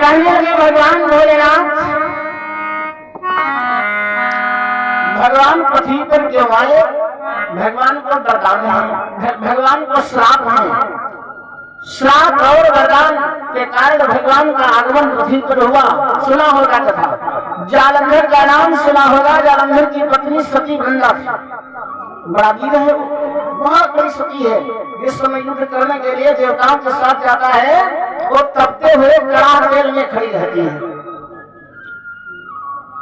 कहने लगे भगवान भोलेनाथ, भगवान पृथ्वी पर क्यों आए? भगवान को वरदान है, भगवान को श्राप है। श्राप और वरदान के कारण भगवान का आगमन पृथ्वी पर हुआ। सुना होगा कथा, जालंधर का नाम सुना होगा। जालंधर की पत्नी सती वृंदा बड़ा वीर है, बहुत बड़ी सती है। इस समय युद्ध करने के लिए देवताओं के साथ जाता है, वो तपते हुए कड़ाह तेल में खड़ी रहती है।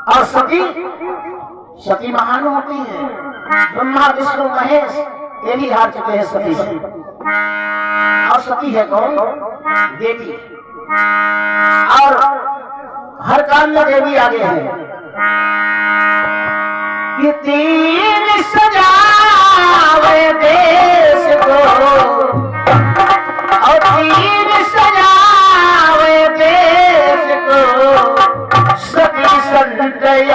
और सती महान होती है। ब्रह्मा विष्णु महेश ये भी हार चुके हैं सती से। और सती है कौन? देवी। और हर काम में देवी आगे है कि तीर सजावे देश को, और तीर सजावे देश को, सती संजय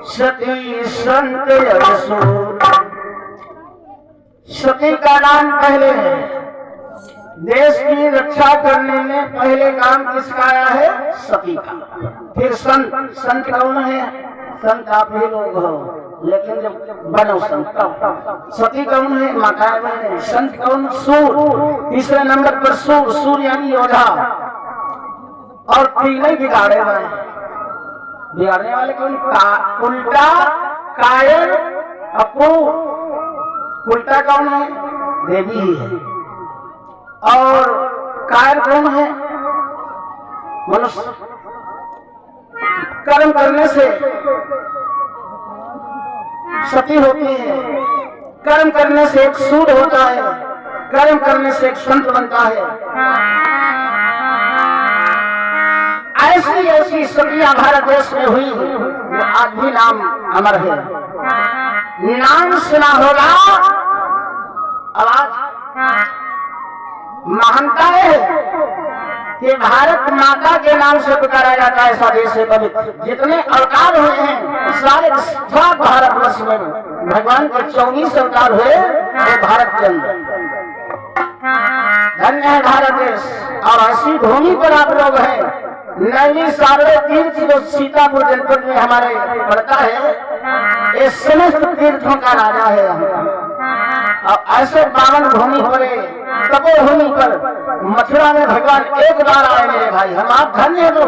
सती संत असूर। सती का नाम पहले है। देश की रक्षा करने में पहले काम किसका आया है? सती का। फिर संत कौन है? संत आप ही लोग हो, लेकिन जब बनो संत। सती कौन है? माता है। संत कौन? सूर। तीसरे नंबर पर सूर यानी योद्धा। और तीन बिगाड़े वाले। बिगाड़ने वाले कौन? उल्टा, कायर, अपू। उल्टा कौन है? देवी ही है। और कायर कौन है? मनुष्य। कर्म करने से सती होती है, कर्म करने से एक सूर होता है, कर्म करने से एक संत बनता है। ऐसी ऐसी सतियां भारत देश में हुई, आज भी नाम अमर है। नाम सुना होगा। आवाज महानता है कि भारत माता के नाम से पुकारा जाता है। ऐसा देश है पवित्र। जितने अवतार हुए हैं सारे भारत वर्ष में भगवान के 24 अवतार हुए वो भारत के अंदर। धन्य है भारत देश। और ऐसी भूमि पर आप लोग हैं। नैनी सारे तीर्थ जो सीतापुर जनपद में हमारे पड़ता है, ये समस्त तीर्थों का राजा है। और ऐसे पावन भूमि पर, तपोभूमि पर, मथुरा में भगवान एक बार आए मेरे भाई। हम आप धन्य हो।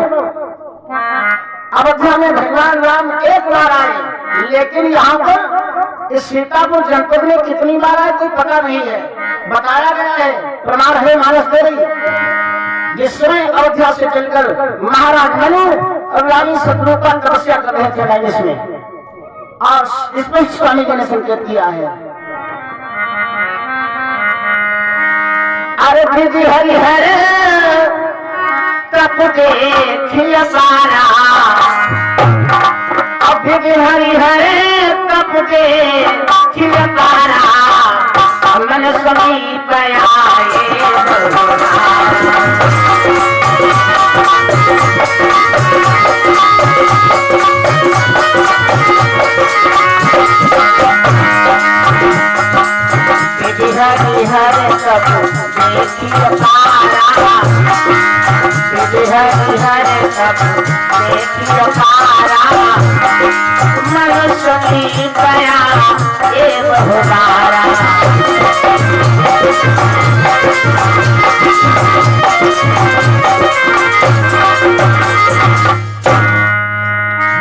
अयोध्या में भगवान राम एक बार आए, लेकिन यहाँ पर इस सीतापुर जनपद में कितनी बार आए कोई पता नहीं है। बताया गया है, प्रमाण है मानस देवी, जिस समय अयोध्या से चलकर महाराज मनु और रानी शत्रुघ्न तपस्या कर रहे थे नैमिष में, और इसमें स्वामी जी ने संकेत किया है। अरे विधि हरि हरे तप देखिए पारा, अब विधि हरि हरे तप देखिए पारा, मन समीप आए हरि हरे तप देखिए पारा, हरि हरे तप देखिए पारा, मन समीप आए बहुबारा।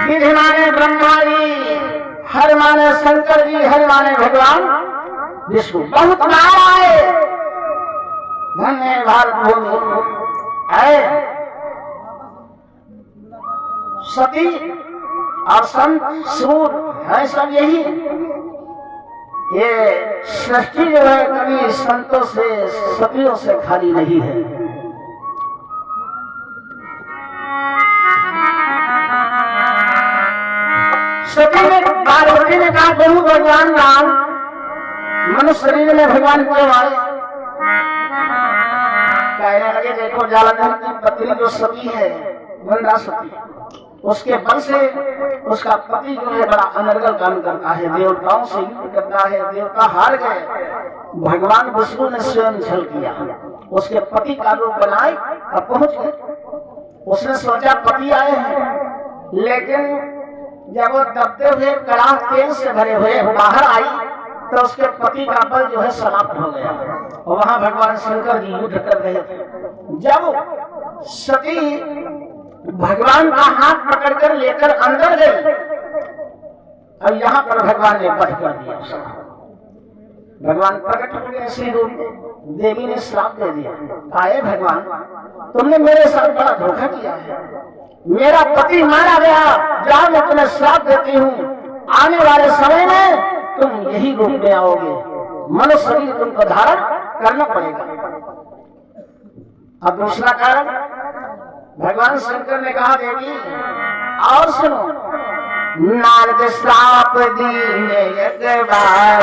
विधि माने ब्रह्मारी हर माने शंकर जी, हर माने भगवान विष्णु। बहुत नाम आए, धन्य भारत भूमि है। सती और संत सूर है, सब यही। ये सृष्टि जो है कभी संतों से, सतियों से खाली नहीं है। सती ने, पार्वती ने कहा प्रभु भगवान राम मनुष्य शरीर में भगवान क्यों आए? कहने लगे देखो जालंधर की पत्नी जो सती है, वंदा सती, उसके बल से उसका पति जो है बड़ा अनर्गल काम करता है, देवताओं से युद्ध करता है, देवता हार गए। भगवान विष्णु ने स्वयं छल किया, उसके पति का रूप बनाए और पहुंच गए। उसने सोचा पति आए हैं, लेकिन जब वो दबते हुए कड़ाह तेल से भरे हुए बाहर आई तो उसके पति का बल जो है समाप्त हो गया। और वहां भगवान शंकर जी युद्ध कर रहे थे। जब सती भगवान का हाथ पकड़कर लेकर अंदर गई और यहाँ पर भगवान ने वध कर दिया। भगवान प्रकट हो गए श्री रूप में। देवी ने श्राप दे दिया, आए भगवान तुमने मेरे साथ बड़ा धोखा किया है, मेरा पति मारा गया, जाओ मैं तुम्हें श्राप देती हूँ, आने वाले समय में तुम यही रूप में आओगे, मनुष्य शरीर तुमको धारण करना पड़ेगा। अब दूसरा कारण भगवान शंकर ने कहा देवी और सुनो, नारद श्राप दीने एक बार,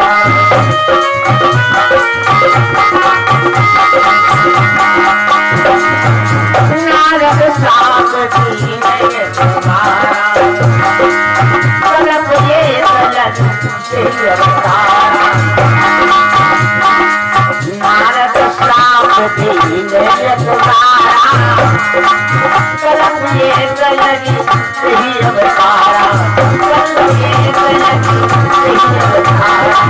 नारद श्राप दीने एक बार, कलप ये कलप से अवतारा, नारद श्राप दीने एक बार, कलप ये कलप से अवतारा, कलप ये कलप से अवतारा।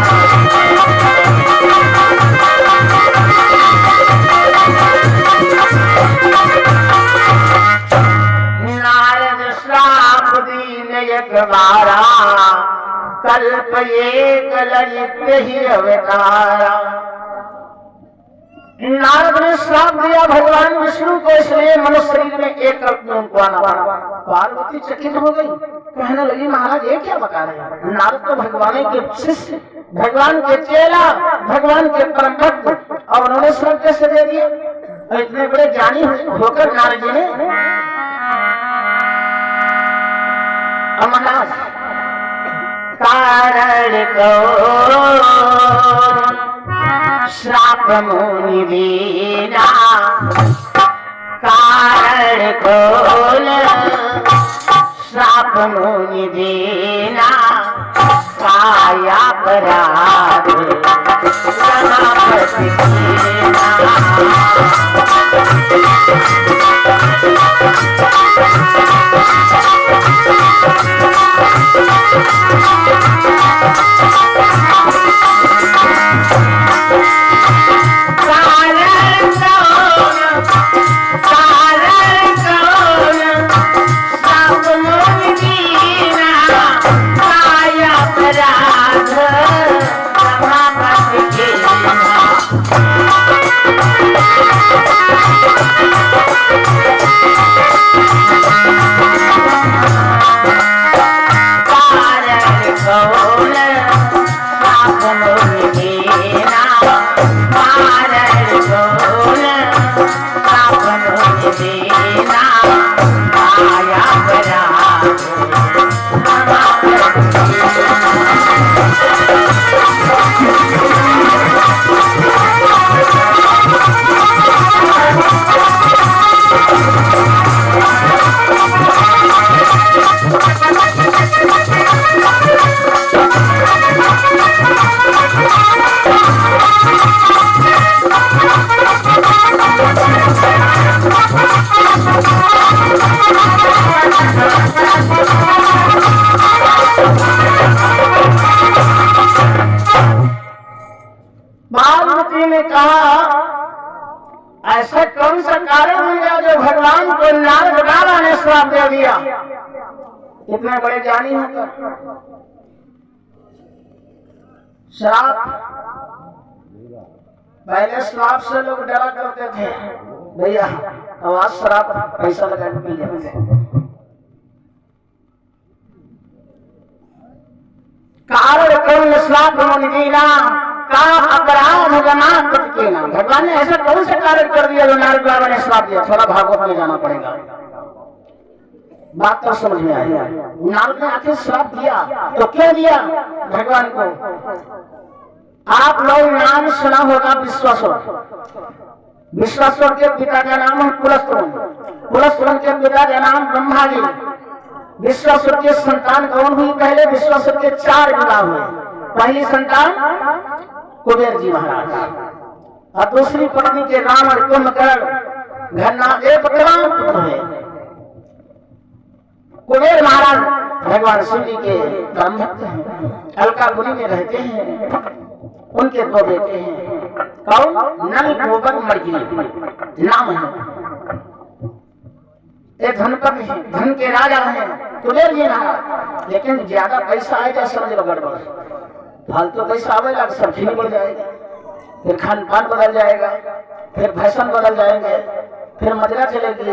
नारद श्राप दीन एक बारा, कल्प एक ललित ही अवतारा। नारद ने श्राप दिया भगवान विष्णु को, इसलिए मनुष्य शरीर में एक कल्प में उनको आना पड़ा। पार्वती चकित हो गई, कहने लगी महाराज ये क्या बता रहे हैं? नारद तो भगवान के शिष्य, भगवान के चेला, भगवान के परम भक्त, और उन्होंने श्राप कैसे दे दिया? इतने बड़े ज्ञानी होकर नारद जी ने महाराज कारण को श्राप मुनि दीना, कारण को श्राप मुनि दीना, काया अपराध रमापति कीना। पार्वती ने कहा ऐसा कौन सा कारण हो गया जो भगवान को नारद बाबा ने श्राप दे दिया? इतने बड़े ज्ञानी होकर शराब, पहले शराब से लोग डरा करते थे, भैया आवाज शराब पैसा लगा के पी जाते। कारण कौन श्राप मोनिदीना का अपराध जमा के नाम। भगवान ने ऐसा कौन सा कार्य कर दिया जो नारद बाबा ने श्राप दिया? थोड़ा भागवत में जाना पड़ेगा, बात तो समझ में आई। नारद ने आखिर श्राप दिया तो क्यों दिया भगवान को? आप लोग नाम सुना होगा विश्वासुर। विश्वासुर के पिता का नाम है कुलस्तुवन। कुलस्तुवन के पिता का नाम ब्रह्मा जी। विश्वासुर के संतान कौन हुई? पहले विश्वासुर के 4 विवाह हुए। पहली संतान कुबेर जी महाराज, और दूसरी पत्नी के रावण कुंभकर्ण घना एक पुत्र हुए। कुबेर महाराज भगवान शिव जी के परम भक्त हैं, अलकापुरी में रहते हैं। उनके 2 बेटे हैं, कौन? नल गोबर मर्गी नाम है। एक धनपति है, धन के राजा हैं कुबेर जी महाराज। लेकिन ज्यादा पैसा आएगा समझ लो गड़बड़, फालतू पैसा आवेगा सब्जी बढ़ जाएगा, फिर खान पान बदल जाएगा, फिर फैशन बदल जाएंगे, फिर मजरा चलेगी।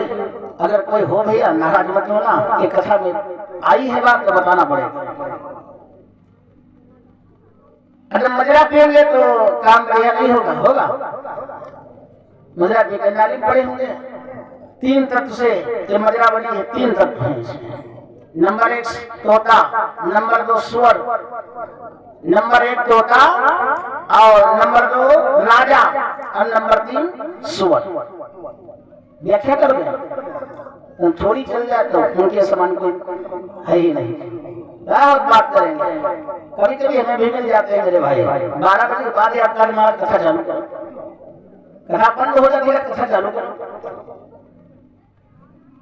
अगर कोई हो भैया नाराज मत होना, ये कथा में आई है बात तो बताना पड़ेगा। अगर मजरा पियेंगे तो काम बढ़िया नहीं होगा, होगा मजरा पी के नाली पड़े होंगे। 3 तत्व से ये मजरा बनी है, 3 तत्व हैं इसमें। नंबर 1 तोता, नंबर 2 सुअर, नंबर 1 तोता और नंबर 2 राजा और नंबर 3 सुअर। व्याख्या कर दे, थोड़ी चल जाए तो उनके समान कोई है ही नहीं। बहुत बात करेंगे, कभी कभी हमें भी मिल जाते हैं मेरे भाई। 12 बजे के बाद याद कर हमारा कथा चालू करो, कथा बंद हो जाती है, कथा चालू करो।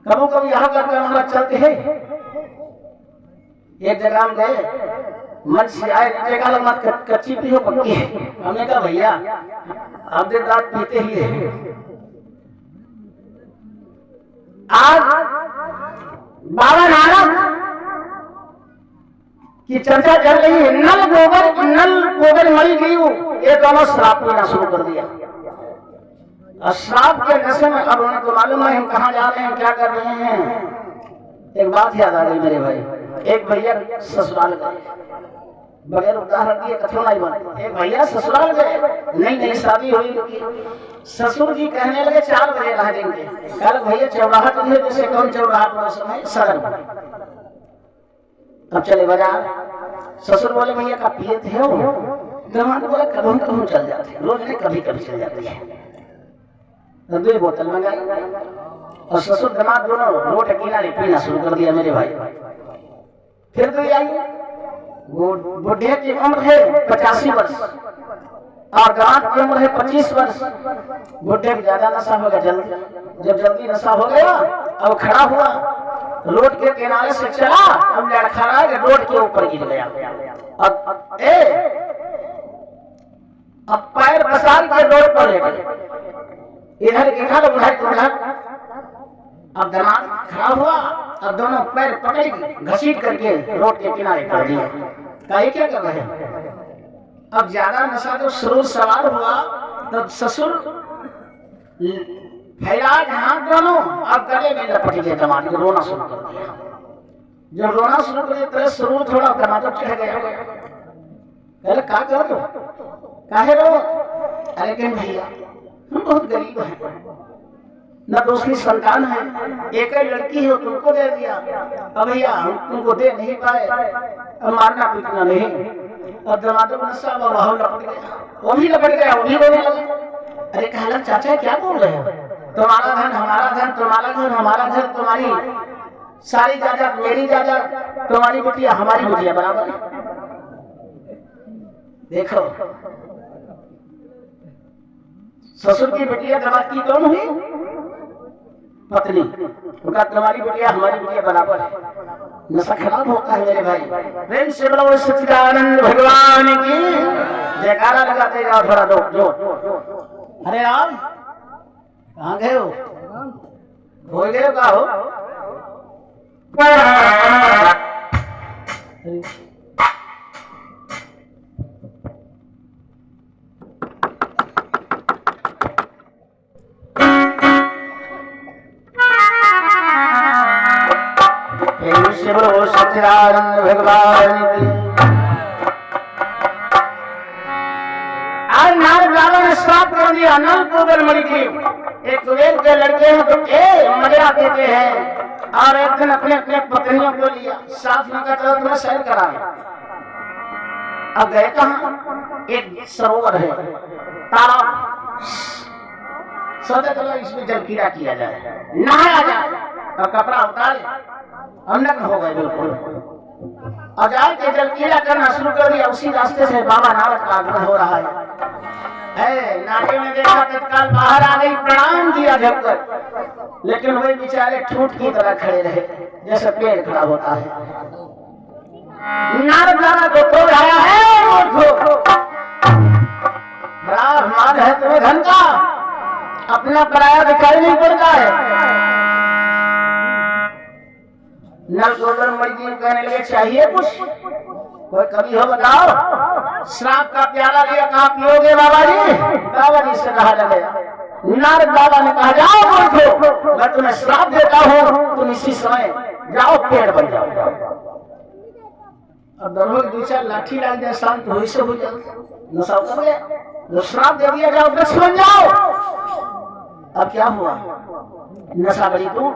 कभी कभी यहाँ करके हमारा चलते है। एक जगह हम गए, मन से आए जगह मत कच्ची पी हो पक्की है। हमने कहा भैया आप दिन रात पीते ही है। आज बाबा नानक की चर्चा चल रही है। नल गोबर मरी गई, ये दोनों श्राप पीना शुरू कर दिया। और श्राप के नशे में अब उन्हें तो मालूम है हम कहाँ जा रहे हैं, क्या कर रहे हैं। एक बात याद आ गई मेरे भाई। एक भैया ससुराल गए, बगैर उदाहरण दिए कथो नहीं बन। एक भैया ससुराल गए, नई शादी हुई। ससुर जी कहने लगे 4 बजे रह देंगे। कल भैया चौराहट है, जैसे कौन चौराहट समय सदन। अब चले बाजार। ससुर बोले भैया का पिए थे हो? दामाद बोले कभी चल जाते हैं, रोज नहीं कभी कभी चल जाती है। 2 बोतल मंगाई और ससुर दामाद दोनों रोड किनारे पीना शुरू कर दिया मेरे भाई। फिर तो आई बुढ़े की उम्र है 85 वर्ष और दामाद की उम्र है 25 वर्ष। बुढ़े को ज्यादा नशा होगा, जब जल्दी नशा हो गया अब खड़ा हुआ, रोड के किनारे से चला, अब लड़खड़ा के रोड के ऊपर गिर गया। अब पैर पसार के रोड पर ले गए, इधर उधर। अब दामाद खड़ा हुआ और दोनों पैर पकड़ घसीट करके रोड के किनारे कर दिया। कहे क्या कर रहे हैं? अब ज्यादा नशा तो सरूर सवार हुआ, तब ससुर फैलाज हाथ दोनों अब गले में लपट गए। दामाद को रोना शुरू कर दिया। जब रोना शुरू कर दिया तो सरूर थोड़ा दामाद चढ़ गया। पहले क्या कर दो, काहे रो? अरे कहीं भैया हम बहुत गरीब हैं, न दूसरी संतान है, एक ही लड़की है तुमको दे दिया। अब भैया हम तुमको दे नहीं पाए, अब मारना पीटना नहीं। अब दामाद को नशा लपट गया, वो भी लपट गया, वो भी रोने लगा। अरे कहला चाचा क्या बोल रहे हो? तुम्हारा धन हमारा धन, तुम्हारा घर हमारा घर, तुम्हारी सारी जायदाद मेरी जायदाद, तुम्हारी बिटिया हमारी बिटिया बराबर। देखो ससुर की बिटिया दामाद की कौन हुई? पत्नी। उनका तुम्हारी बिटिया हमारी बिटिया बराबर है। नशा खराब होता है मेरे भाई। प्रेम से बोलो सच्चिदानंद भगवान की जयकारा लगाते जाओ थोड़ा जो। अरे राम कहाँ गए हो? हो गए का हो? सच्चिदानंद भगवान की। आज नारद बाबा ने श्राप कर दिया नल कुबेर मणि की। एक कुबेर के लड़के हैं तो मजा देते हैं और एक दिन अपने अपने पत्नियों को लिया, साथ में कहते तुम्हें सैर करा। अब गए कहाँ? एक सरोवर है, तालाब, सोचे चलो इसमें जल कीड़ा किया जाए, नहाया जाए और कपड़ा उतारे और नग्न हो गए बिल्कुल। और जाए के जल कीड़ा करना शुरू कर दिया। उसी रास्ते से बाबा नारद का आगमन हो रहा है। नारियों ने देखा, तत्काल बाहर आ गई, प्रणाम किया झुककर, लेकिन वही बेचारे ठूठ की तरह खड़े रहे जैसे पेड़ खड़ा होता है। नारद बाबा को तो आया है, बड़ा अभिमान है तुम्हें धन का, अपना पराया दिखाई नहीं पड़ता है। नल कुबेर मणि जी कहने लगे चाहिए कुछ, कोई कभी हो बताओ। श्राप का प्याला लिया, कहा पियोगे बाबा जी? बाबा जी से कहा लगे। नारद बाबा ने कहा जाओ मूर्खो, मैं तुम्हें श्राप देता हूँ, तुम इसी समय जाओ पेड़ बन जाओ। अब दोनों दो चार लाठी लाग जाए, शांत हो से हो जाओ, नशा उतर गया, जो श्राप दे दिया जाओ वृक्ष बन जाओ। अब क्या हुआ? नशा बड़ी टूट,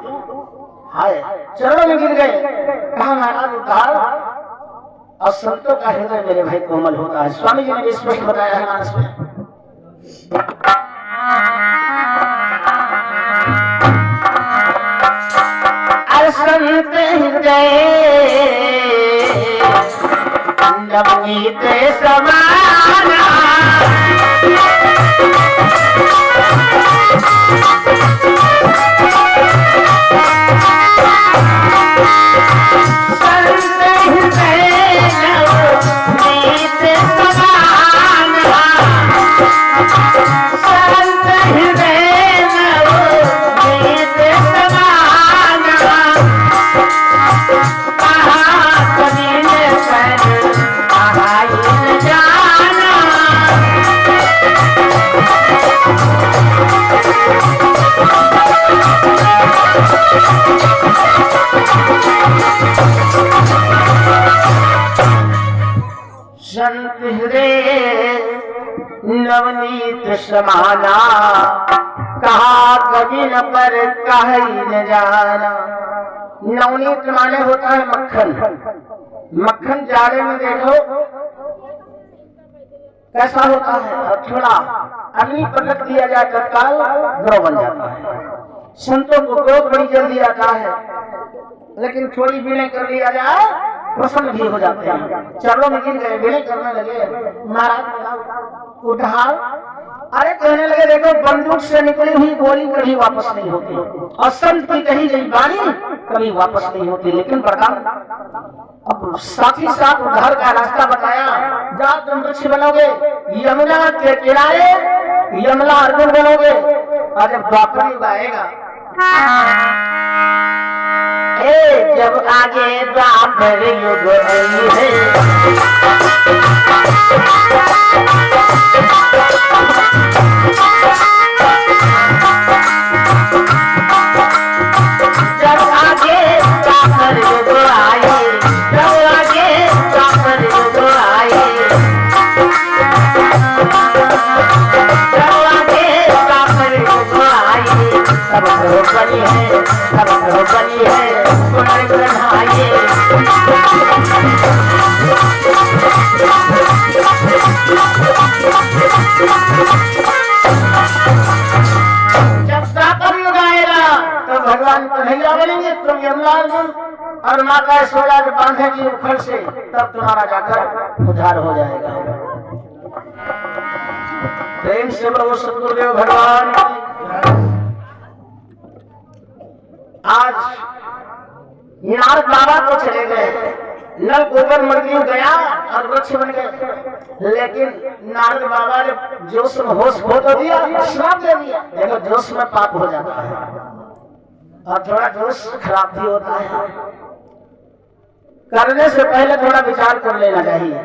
हाय चरणों में गिर गए। कहा महाराज उद्धार, और संतों का हृदय मेरे भाई कोमल होता है। स्वामी जी ने स्पष्ट बताया है मानस में। संत हृदय नवनीत समाना, संत हृदय नवनीत समाना, कहा कभी न पर कहीं न जाना। नवनीत माने होता है मक्खन। मक्खन जाड़े में देखो कैसा होता है, और थोड़ा अग्नि पटक दिया जाए तत्काल द्रव बन जाता है। संतों को क्रोध बड़ी जल्दी आता है, लेकिन थोड़ी विनय कर लिया जाए प्रसन्न भी हो जाते हैं। चरणों में गिर गए, विनय करने लगे, महाराज उद्धार। अरे कहने लगे देखो, बंदूक से निकली हुई गोली कभी वापस नहीं होती, और संत की कही गई वाणी कभी वापस नहीं होती। लेकिन वरदान, अब साथ ही साथ उद्धार का रास्ता बताया। जा तुम वृक्ष बनोगे, यमुना के किनारे यमला अर्जुन बनोगे, और जब द्वापर युग आएगा, जब आगे द्वापर युग आई है, जब आगे द्वापर युग आए, जब आगे द्वापर युग आए, जब आगे द्वापर युग आए, सब बनी है, सब बनी है जब द्वापर युग आएगा तो भगवान कन्हैया बनेंगे, तुम यमला और माता यशोदा के बांधेगी उखड़ से, तब तुम्हारा जाकर उद्धार हो जाएगा। प्रेम से प्रभु सतगुरुदेव भगवान। आज नारद बाबा तो चले गए, नल कुबेर मणि गया और वृक्ष बन गए, लेकिन नारद बाबा ने जोश में होश खो तो दिया, श्राप दे दिया। देखो जोश में पाप हो जाता है, और थोड़ा जोश खराब भी होता है। करने से पहले थोड़ा विचार कर लेना चाहिए,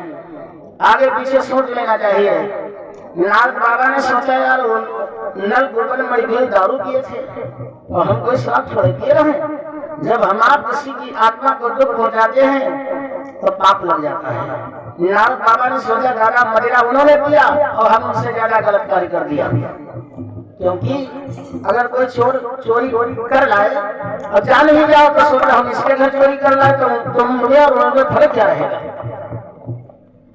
आगे पीछे सोच लेना चाहिए। नारद बाबा ने सोचा यार नल कुबेर मणि दारू पिए थे और हम कोई श्राप थोड़े पिए रहे, जब हम आप किसी की आत्मा को दुख पहुंचाते हैं तो पाप लग जाता है। नारद बाबा ने सोचा दादा मदिरा उन्होंने पिया और हम उनसे ज्यादा गलत कार्य कर दिया, क्योंकि अगर कोई चोरी कर लाए और जान ही जाओ तो सोचा हम इसके घर चोरी कर लाए तो तुम मुझे और उनमें फर्क क्या रहेगा।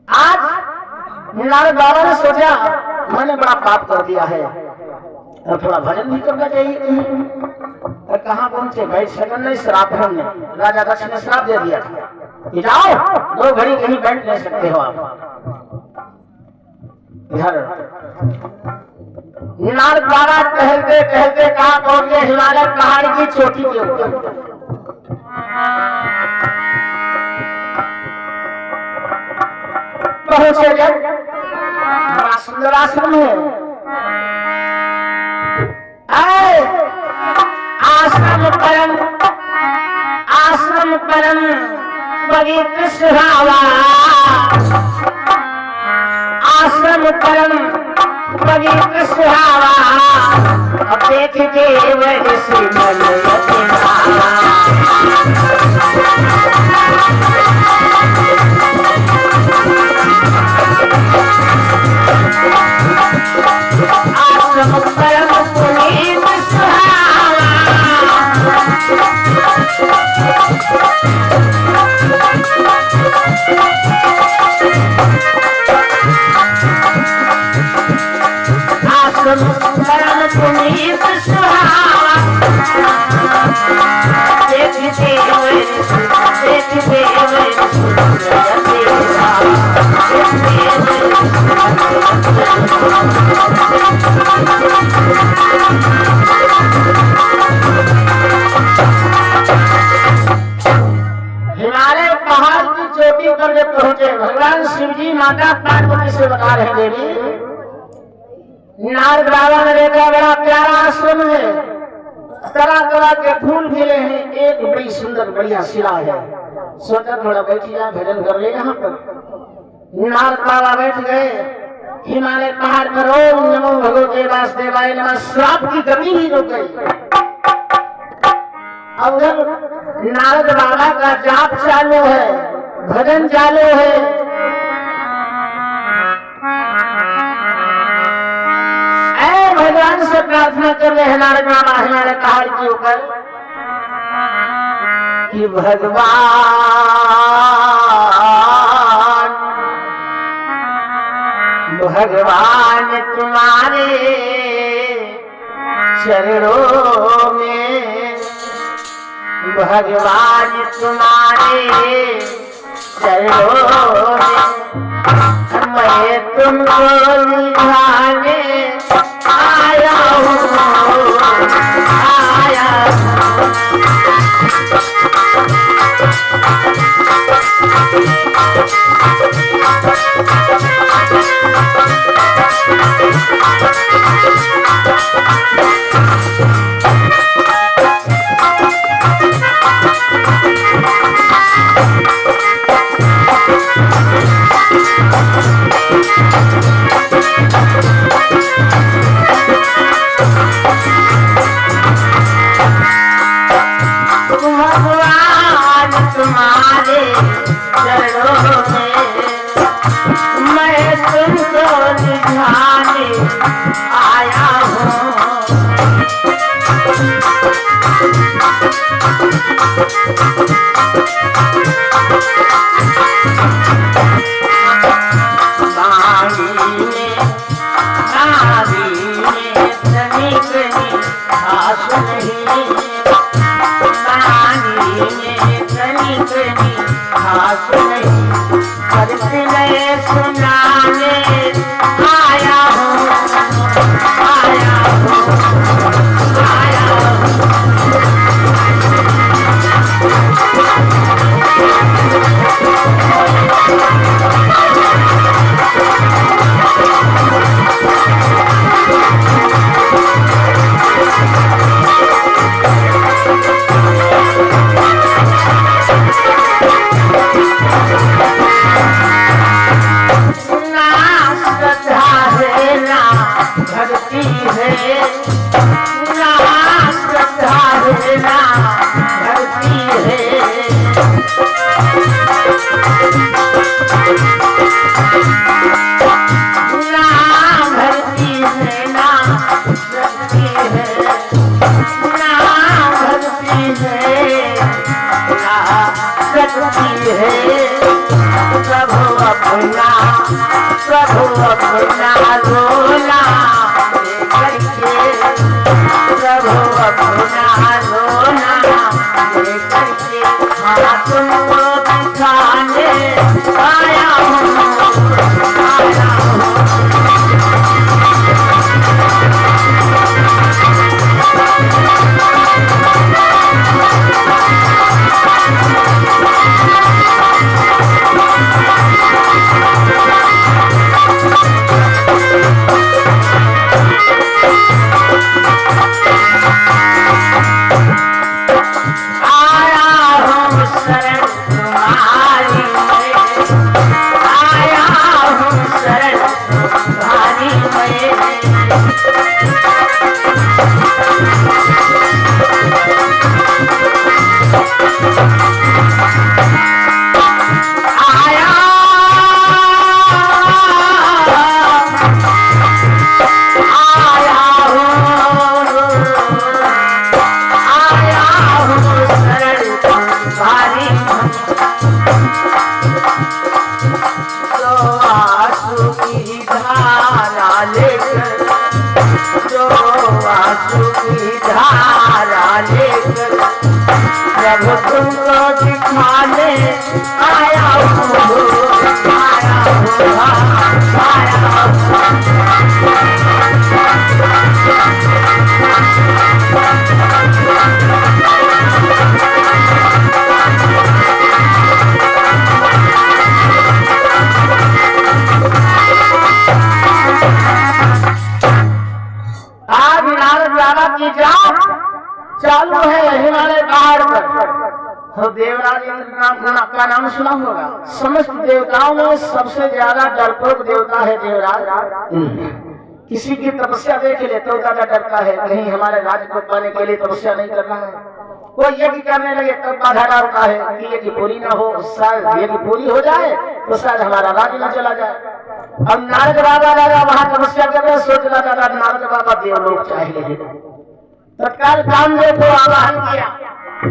आज नारद बाबा ने सोचा मैंने बड़ा पाप कर दिया है और थोड़ा भजन भी करना चाहिए। और कहाँ पहुंचे भाई सगन ने श्राप ने राजा दक्ष ने श्राप दे दिया कि जाओ 2 घड़ी कहीं बैठ नहीं सकते हो आप। इधर नारद बाबा टहलते टहलते कहाँ पहुंच गए, हिमालय पहाड़ की चोटी के ऊपर। पहुंचे जब बड़ा सुंदर आश्रम है, आश्रम परम पवित्र सुहावा, आश्रम परम पवित्र सुहावा, अब देखते वैसे मन आश्रम परम पवित्र सुहावा, आश्रम परम पुनीत सुहावा, देखते हिमालय पहाड़ की चोटी पर जब पहुंचे भगवान शिव जी माता पार्वती से बता रहे देवी नारद बाबा ने देखा बड़ा प्यारा आश्रम है, तरह तरह के फूल खिले हैं, एक बड़ी सुंदर बढ़िया शिला है, सोचा थोड़ा बैठी जाए भजन कर ले। यहाँ पर नारद बाबा बैठ गए हिमालय पहाड़ पर, ओम नमो भगवते वासुदेवाय नमः, श्राप की गति ही रुक गई। अब नारद बाबा का जाप चालू है, भजन चालू है। भगवान से प्रार्थना कर रहे हैं नारद बाबा हिमालय पहाड़ के ऊपर कि भगवान भगवान तुम्हारे चरणों में, भगवान तुम्हारे चरणों में मैं तुमको निभाने आया हूँ, आया भगवान तुम्हारे चरणों में मैं तुमको निभाने आया हूँ। सुनाने आया हूँ, आया हूँ, आया भक्ति है ना, श्रद्धा है ना, भक्ति अपना रोना करके, प्रभु अपना रोना करके, हाँ तुमको दिखाने आया हूँ, आया हूँ। प्रभु तुमको दिखाने आया हूँ, आया हूँ, आया आज नारद बाबा की जाप चालू है हिमालय पहाड़ पर। तो देवराज इंद्र का नाम सुना होगा। समस्त देवताओं में सबसे ज्यादा डरपोक देवता है देवराज इंद्र। किसी की तपस्या देख ले तो ज्यादा डरता है, कहीं हमारे राज्य को पाने के लिए तपस्या नहीं करना है। कोई यज्ञ करने लगे तब बाधा डालता है कि यज्ञ पूरी न हो, शायद यज्ञ पूरी हो जाए तो शायद हमारा राज्य न चला जाए। अब नारद बाबा राजा वहां तपस्या कर रहे, सोच रहा था नारद बाबा देवलोक चाहिए। तत्काल कामदेव को आवाहन किया।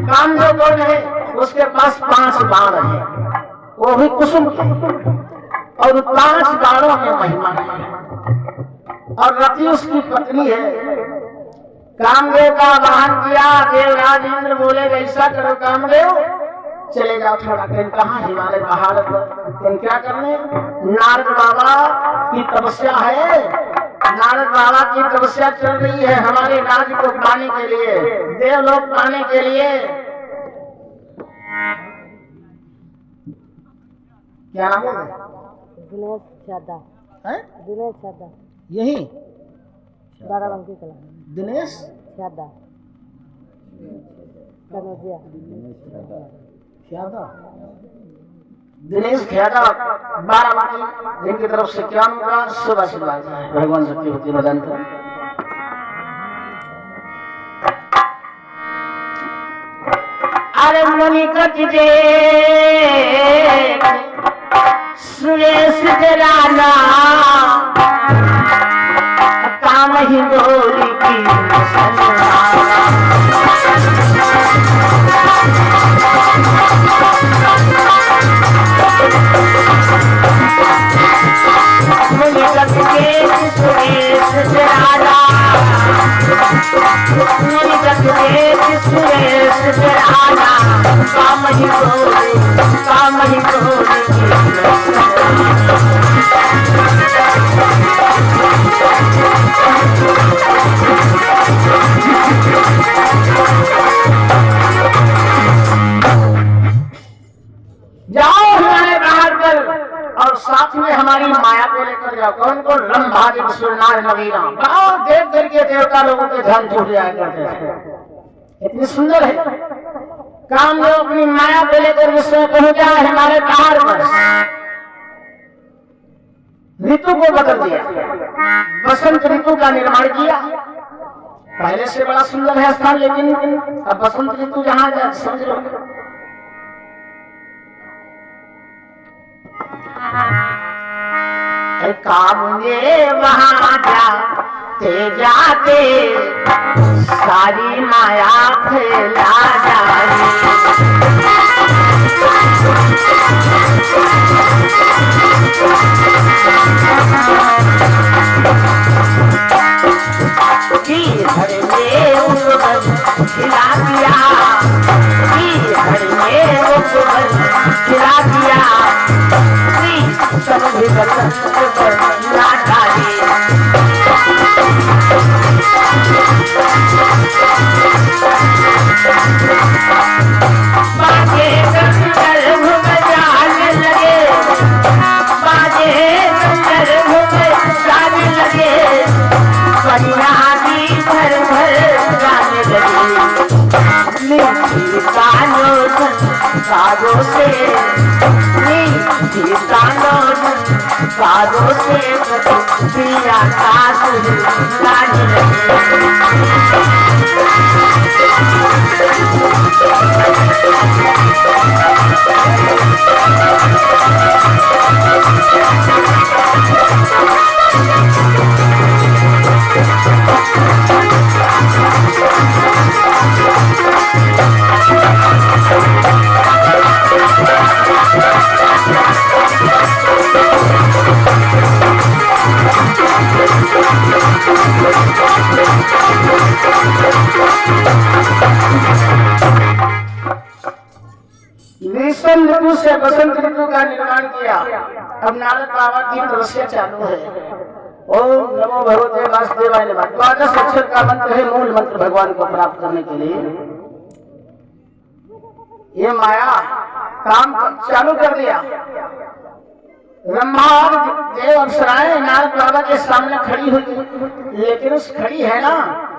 कामदेव कौन है? उसके पास 5 बाण है, वो भी कुसुम के, और 5 बाणों में महिमा है, और रति उसकी पत्नी है। कामदेव का आवाहन किया। देवराज इंद्र बोले ऐसा करो कामदेव, चले जाओ थोड़ा। कहाँ? हिमालय पहाड़ पर। क्या करने? नारद बाबा की तपस्या है, नारद बाबा की तपस्या चल रही है हमारे राज्य को पाने के लिए, देवलोक पाने के लिए। क्या नाम है? दिनेश छादा। दिनेश छादा। यही बाराबंकी कला। दिनेश छादा। कनौजिया। ख्यादा, दिनेश ख्यादा बाराबंकी, जिनकी तरफ से क्या उनका शुभ आशीर्वाद है। भगवान शक्ति होती मदन का। अरे मुनि कट दे सुरेश राना, काम ही बोली की मुनि कट दे सुरेश राना, मुनि कट दे सुरेश राना, काम ही बोली जाओ हमारे बाहर पर, और साथ में हमारी माया को लेकर जाओ। कौन को? रंभाजी सुरनार नवीना। बहुत देर देर के देवता लोगों के ध्यान छूट जाया करते हैं। इतनी सुंदर है। कामदेव अपनी माया को लेकर विश्व में पहुंचा हमारे पहाड़ पर। ऋतु को बदल दिया, बसंत ऋतु का निर्माण किया। पहले से बड़ा सुंदर है स्थान, लेकिन अब बसंत ऋतु जहां जाए समझ लो। कामदेव वहां जाते जाते सारी माया फैला जाए। भी ना डाली बाजे गंधर्व बजाने लगे बाजे गंधर्व बजाने लगे फरियादी भर भर गाने लगे मीठी तानों सारों से मीठी तानों सारों से पिया सास गाने लगे ग्रीष्म ऋतु से बसंत ऋतु का निर्माण किया। अब नारद बाबा की तपस्या चालू है। ओम नमो भगवते वासुदेवाय नमः। द्वादश अक्षर का मंत्र है, मूल मंत्र भगवान को प्राप्त करने के लिए। ये माया काम चालू कर दिया। ब्रह्मा और देव अप्सराएं नारद बाबा के सामने खड़ी हुई, लेकिन उस खड़ी है ना,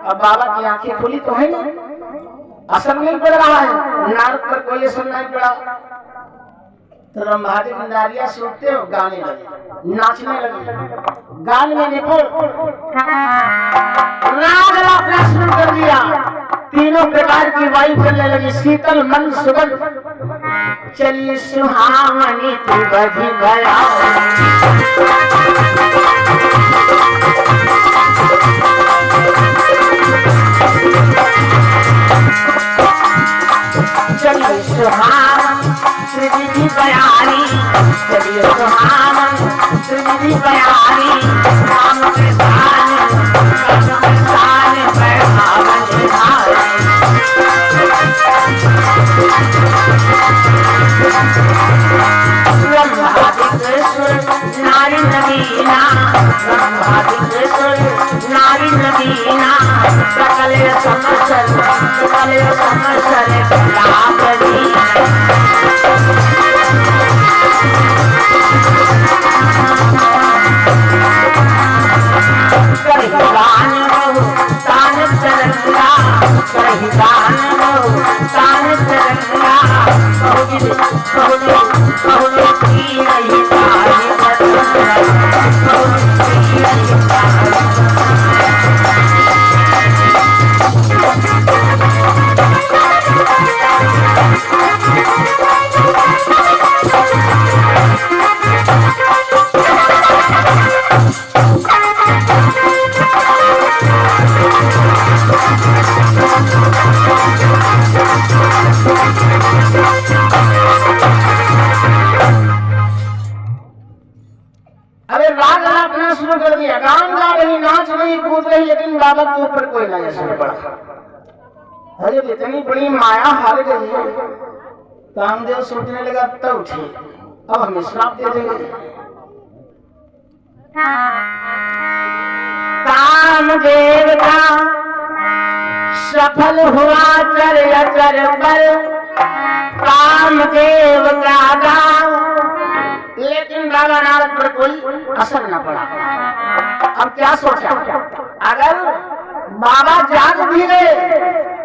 अब बाबा की आंखें खुली तो है ना, असर नहीं पड़ रहा है। नारद पर कोई असर नहीं पड़ा तो ब्रह्मादि नारियां सूखते हो गाने लगे, नाचने लगे, गान में निपुण राग अपना शुरू कर दिया। तीनों प्रकार की वायु चलने लगी, शीतल मन सुगंध चली सुहावनी तू बधी गया चलिए सुहावन श्रीविधि बयानी चलिए सुहावन श्रीविधि बयानी राम के शान बैठावन नारी नवीना नारी नवीना सकल समसर लाभरी कहिदान बहु तान चरंगा कहिदान बहु तान चरंगा बहुलो की नहीं तारी लेकिन बाबा के ऊपर कोई ना असर पड़ा। अरे इतनी बड़ी माया हार गई है। कामदेव सोचने लगा तब उठे, अब हमें श्राप दे देंगे। कामदेव का सफल हुआ चर पर कामदेव का गाँव, लेकिन बाबा नारद पर कोई असर न पड़ा। अब क्या सोचा, अगर बाबा जाग भी गए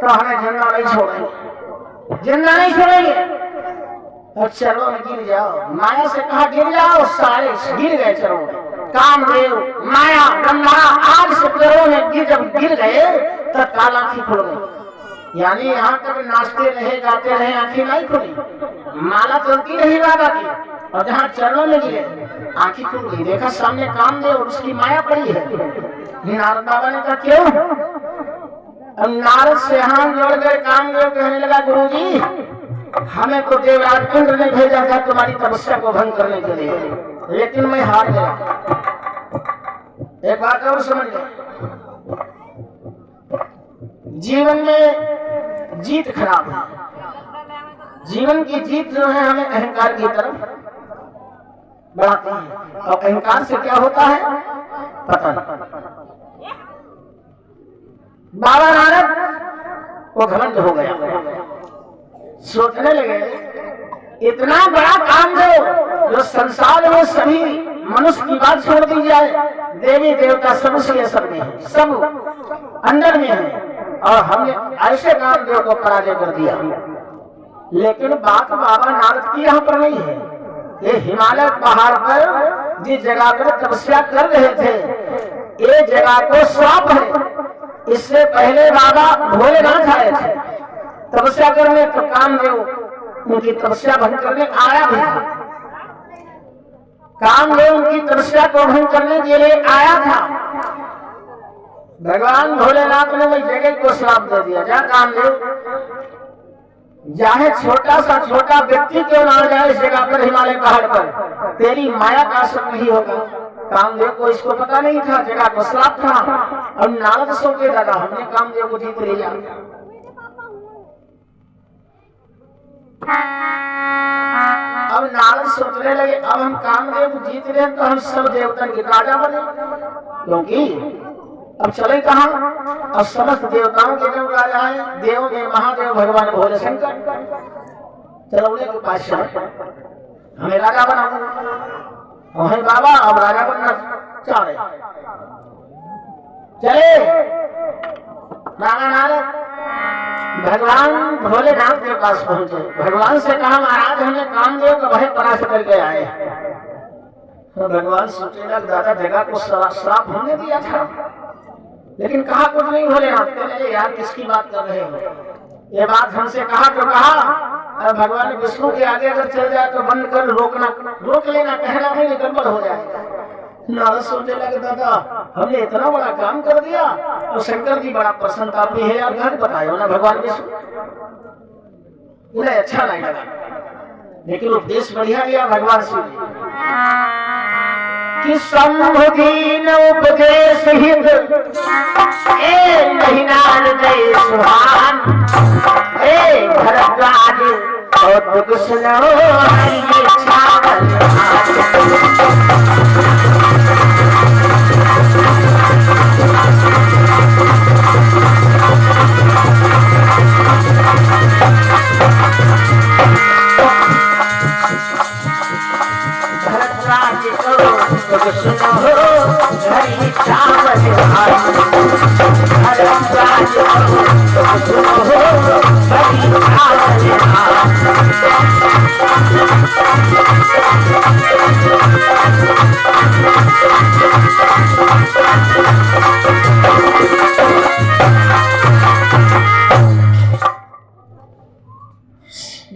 तो हमें जिंदा नहीं छोड़ेंगे, जिंदा नहीं छोड़ेंगे। और चलो गिर जाओ, माया से कहा गिर जाओ, सारे गिर गए। चलो कामदेव माया ब्रह्मा आग से पैरों में जब गिर गए तो काल आंखें खुल गई। यानी यहाँ तक नाचते रहे गाते रहे, आंखें नहीं खुली, माला चलती रही बाबा की, और जहाँ चरणों में गिरे आंखें खुल गई। देखा सामने कामदेव और उसकी माया पड़ी है। नारद बाबा ने कहा क्यों? अब नारद से हाथ जोड़ गए। कामदेव कहने लगा गुरुजी, हमें तो देवराज इंद्र ने भेजा था तुम्हारी तपस्या को भंग करने के लिए, लेकिन मैं हार गया। एक बात और समझ लो, जीवन में जीत खराब है। जीवन की जीत जो है हमें अहंकार की तरफ बढ़ाती है। और अहंकार से क्या होता है पतन। बाबा नानक को घमंड हो गया, सोचने लगे इतना बड़ा काम जो संसार में सभी मनुष्य की बात छोड़ दी जाए, देवी देवता सब उसके असर में है, सब अंदर में है, और हमने ऐसे कामदेव को पराजय कर दिया। लेकिन बात बाबा नारद की यहाँ पर नहीं है। ये हिमालय पहाड़ पर जिस जगह पर तपस्या कर रहे थे, ये जगह को श्राप है। इससे पहले बाबा भोलेनाथ आए थे तपस्या करने, तो कामदेव उनकी तपस्या भंग करने आया भी था। कामदेव उनकी तपस्या को भंग करने के लिए आया था। भगवान भोलेनाथ ने वही जगह को श्राप दे दिया, जा कामदेव, चाहे छोटा सा छोटा व्यक्ति क्यों ना आ जाए इस जगह पर, हिमालय पहाड़ पर, तेरी माया का असर नहीं होगा। कामदेव को इसको पता नहीं था, जगह को श्राप था। अब नारद सोचे दादा हमने कामदेव को जीत लिया। अब नारद सोचने लगे अब हम कामदेव को जीत रहे हैं तो हम सब देवतन के राजा बने, क्योंकि अब चले कहाँ, अब समस्त देवताओं के जो राजा है, देव में महादेव भगवान भोले शंकर, चलो उन्हें के पास हमें राजा बना, हमें बाबा अब राजा बनना चाह रहे। चले बाबा नारद भगवान भोलेनाथ के पास पहुंचे, भगवान से कहा महाराज हमने कामदेव का भय परास्त करके आए। तो भगवान सोचने लग दादा जगह को श्राप हमने दिया था, लेकिन कहा कुछ नहीं। भोलेनाथ कहने यार किसकी बात कर रहे हो, ये बात हमसे कहा तो कहा, भगवान विष्णु के आगे अगर चल जाए तो बंद कर, रोक लेना, कहना नहीं गड़बड़ हो जाएगा। नारद सोचने लगे दादा हमने इतना बड़ा काम कर दिया, तो शंकर जी बड़ा प्रसन्न आप भी है यार, घर बताए हो ना भगवान विष्णु, उन्हें अच्छा नहीं लगा, लेकिन उपदेश बढ़िया लिया भगवान शिव कि संभुदीन उपदेश हित ए महिनान जय सुहान, ए भरद्वाज और दुख सुनो हरि छावल।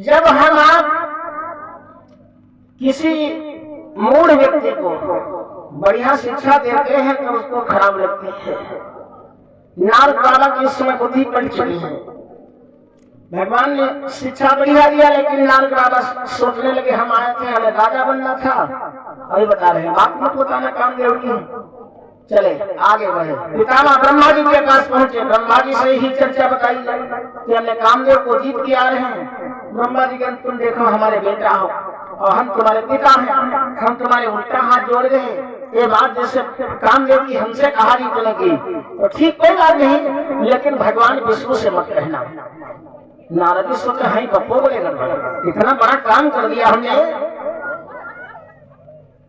जब हम आप किसी मूढ़ व्यक्ति को बढ़िया शिक्षा देते हैं तो उसको खराब लगती है। नारद बाबा की इस समय बुद्धि पड़ चुकी है, भगवान ने शिक्षा बढ़िया दिया, लेकिन नारद बाबा सोचने लगे हम आए थे हमें राजा बनना था, अभी बता रहे हैं बात मत बताना कामदेव की। चले आगे बढ़े, पितामह ब्रह्मा जी के पास पहुंचे, ब्रह्मा जी से ही चर्चा बताई कि हमने कामदेव को जीत के आ रहे हैं। ब्रह्मा जी कहते तुम देखो हमारे बेटा हो और हम तुम्हारे पिता हैं, हम तुम्हारे उल्टा हाथ जोड़ रहे हैं, ये बात जैसे कामदेव की हमसे कहानी चलेगी तो ठीक कोई बात नहीं, लेकिन भगवान विष्णु से मत कहना। नारद सोचा है पप्पो बोलेगा, इतना बड़ा काम कर दिया हमने,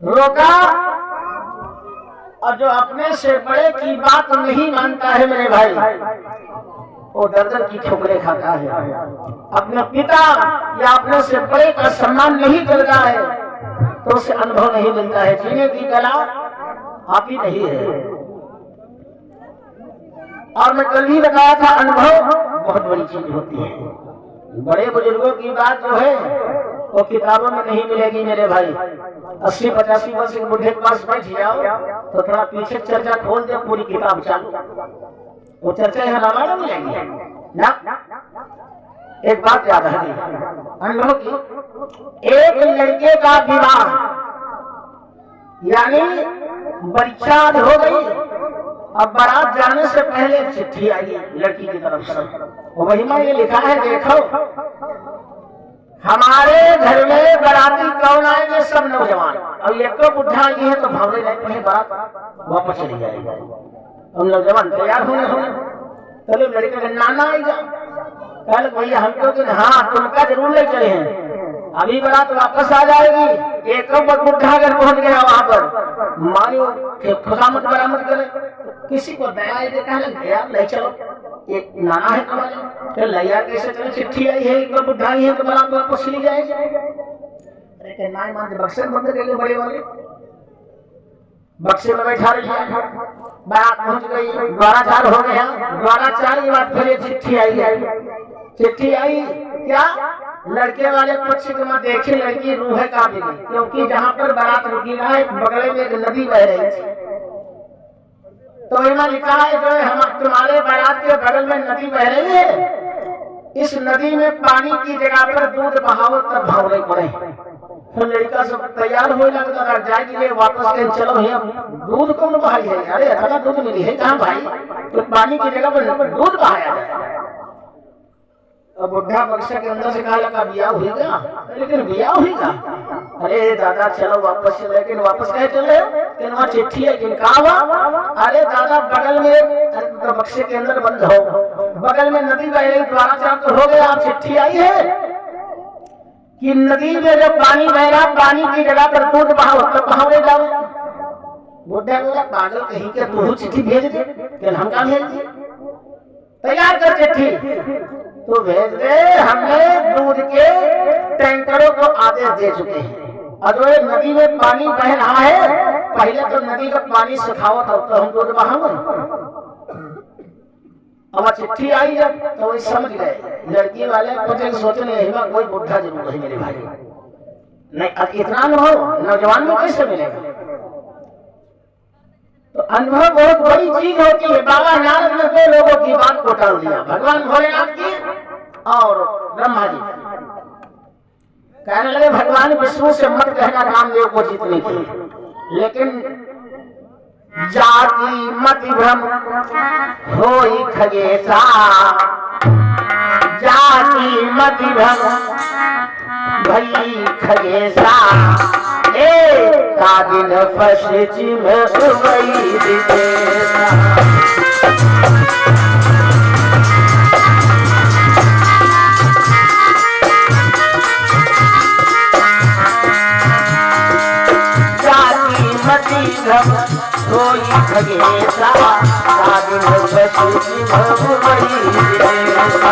रोका, और जो अपने से बड़े की बात नहीं मानता है मेरे भाई, वो दर्जन की ठोकरें खाता है। अपने पिता या अपने से बड़े का सम्मान नहीं करता है तो उसे अनुभव नहीं मिलता है, जीने की कला आप ही नहीं है। और मैं कल ही बताया था अनुभव बहुत बड़ी चीज होती है, बड़े बुजुर्गों की बात जो है वो किताबों में नहीं मिलेगी मेरे भाई। 80-85 वर्ष के बुढ़े के पास बैठ जाओ तो थोड़ा पीछे चर्चा खोल दे, पूरी किताब चालू, वो चर्चा यहाँ रामायण में मिलेगी ना। एक बात याद है अनुभव की, एक लड़के का विवाह यानी बरसात हो गई, अब बारात जाने से पहले चिट्ठी आई लड़की की तरफ से, वही में ये लिखा है देखो हमारे घर में बराती कौन आएंगे? सब नौजवान। अब एक तो बुढ़ा आई है तो भावने नहीं कहीं बात वापस चली जाएगी। हम नौजवान तैयार होने चलो लड़के का नाना आएगा कल भैया हमको तो हाँ तुमका जरूर ले चले हैं, अभी बारात वापस आ जाएगी। एक बुढ़ा अगर पहुंच गया वहां पर मानो खुशामद बरामद करे, किसी को दया देखा गया नहीं चलो एक नाना है तुम्हारे तो लैया कैसे चले, चिट्ठी आई है एक बुढ़ा आई है तो बारात वापस चली जाएगी। अरे नाई मान बक्से बंद कर ले बड़े वाले बक्से में बैठा रही है, बारात पहुंच गई, द्वारा चार हो गया, द्वारा चार के बाद फिर चिट्ठी आई क्या लड़के वाले पक्ष के मां देखे लड़की रूह है कांप गई, क्योंकि जहां पर बारात रुकी रहा है बगल में एक नदी बह रही थी। तो इन्होंने लिखा है जो हम तुम्हारे बारात के बगल में नदी बह रही है, इस नदी में पानी की जगह पर दूध बहाओ तब भावने पड़े। तो लड़का सब तैयार हो लगता जाएगी वापस के चलो है दूध कौन बहाई है, अरे अदा दूध मिली है कहाँ भाई, तो पानी की जगह पर दूध बहाया है। अब बुढ़ा बक्सा के अंदर से कहा लगा बिया हुईगा, लेकिन बिया हुईगा, अरे दादा चलो वापस चले, लेकिन वापस कहे चले लेकिन वहाँ चिट्ठी है कि कहा हुआ, अरे दादा बगल में तो बक्से के अंदर बंद हो, बगल में नदी बह रही, द्वारा चार तो हो गया, चिट्ठी आई है कि नदी में जब पानी बह रहा पानी की जगह पर दूध बहाओ तब बहावने जाओ। बुढ़ा बोला पागल कहीं के तू चिट्ठी भेज दे, लेकिन हम क्या भेज दे, तैयार कर चिट्ठी तो भेज दे, हमने दूध के टैंकरों को आदेश दे चुके हैं, और जो नदी में पानी बह रहा है पहले तो नदी का पानी सुखाओ तो हम दूध बहाओगे। अब चिट्ठी आई जब तो वही समझ गए लड़की वाले कुछ सोचने कोई बुढ़ा जरूर है मेरे भाई, नहीं इतना अनुभव नौजवान में कैसे मिलेगा। तो अनुभव बहुत बड़ी चीज होती है। बाबा नारद ने दो लोगों की बात को टाल दिया, भगवान भोलेनाथ की और ब्रह्मा जी। कहने लगे भगवान विष्णु से मत कहना रामदेव को जीतने की, लेकिन जाति मति भ्रम होई खगेशा, जाति मति भ्रम भई खगेशा, का दिन पश्चिम उबई दिशा। जाति मति भ्रम होई खगेशा, का दिन पश्चिम उबई दिशा।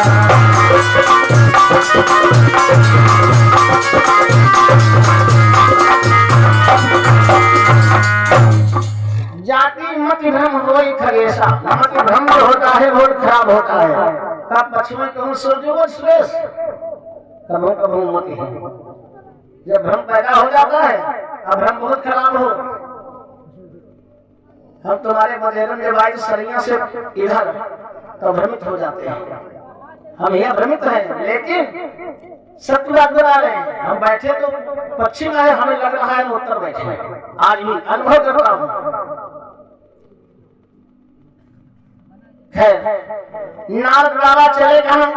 जाति मत भ्रम होई खगेशा, मत भ्रम जो होता है बहुत खराब होता है। कब पश्चिम कहूँ सूर्य सुरेश कभू कभू मत है, जब भ्रम पैदा हो जाता है अब भ्रम बहुत खराब हो। हम तुम्हारे बजेरन जब आए सरिया से इधर तो भ्रमित हो जाते हैं, हम यहाँ भ्रमित हैं, लेकिन सत्य बात बता रहे हैं। हम बैठे तो पश्चिम आए, हमें लग रहा है उत्तर बैठे, आज भी अनुभव कर रहा हूं। नारद बाबा चले कहाँ,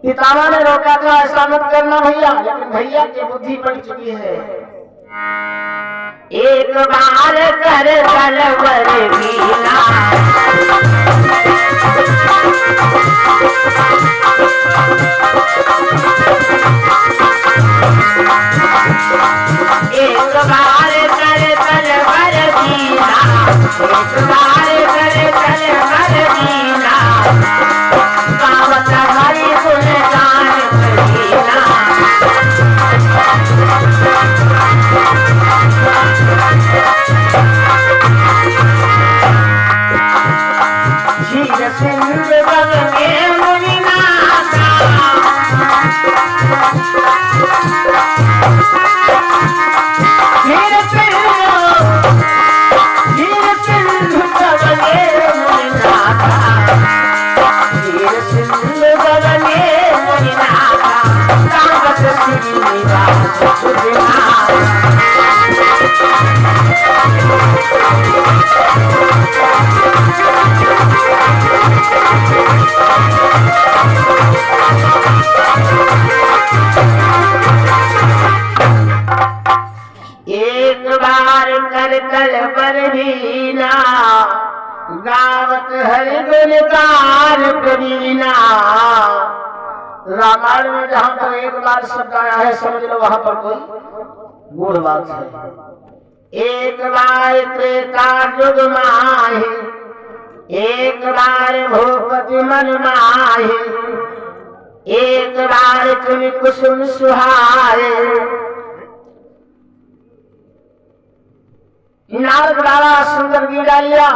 पितामह ने रोका था ऐसा मत करना भैया, लेकिन भैया की बुद्धि पड़ चुकी है। एक बार कर तलवर वीणा, एक बार कर तलवर वीणा, एक बार कर तलवर वीणा, गावत हरि गुण गान करीना। झील सिंध बग में मुनि नाथा, झील सिंध बग में एक बार कर तल पर बीना, गावत हरि गुण गान प्रवीणा। रामायण में जहां पर एक बार शब्द आया है, समझ लो वहां पर कोई गूढ़ बात है। एक बार त्रेता युग माहि, एक बार भूपति मन माहि, एक बार चुन कुसुम सुहाए। नारद बाबा सुंदर बीड़ा लिया,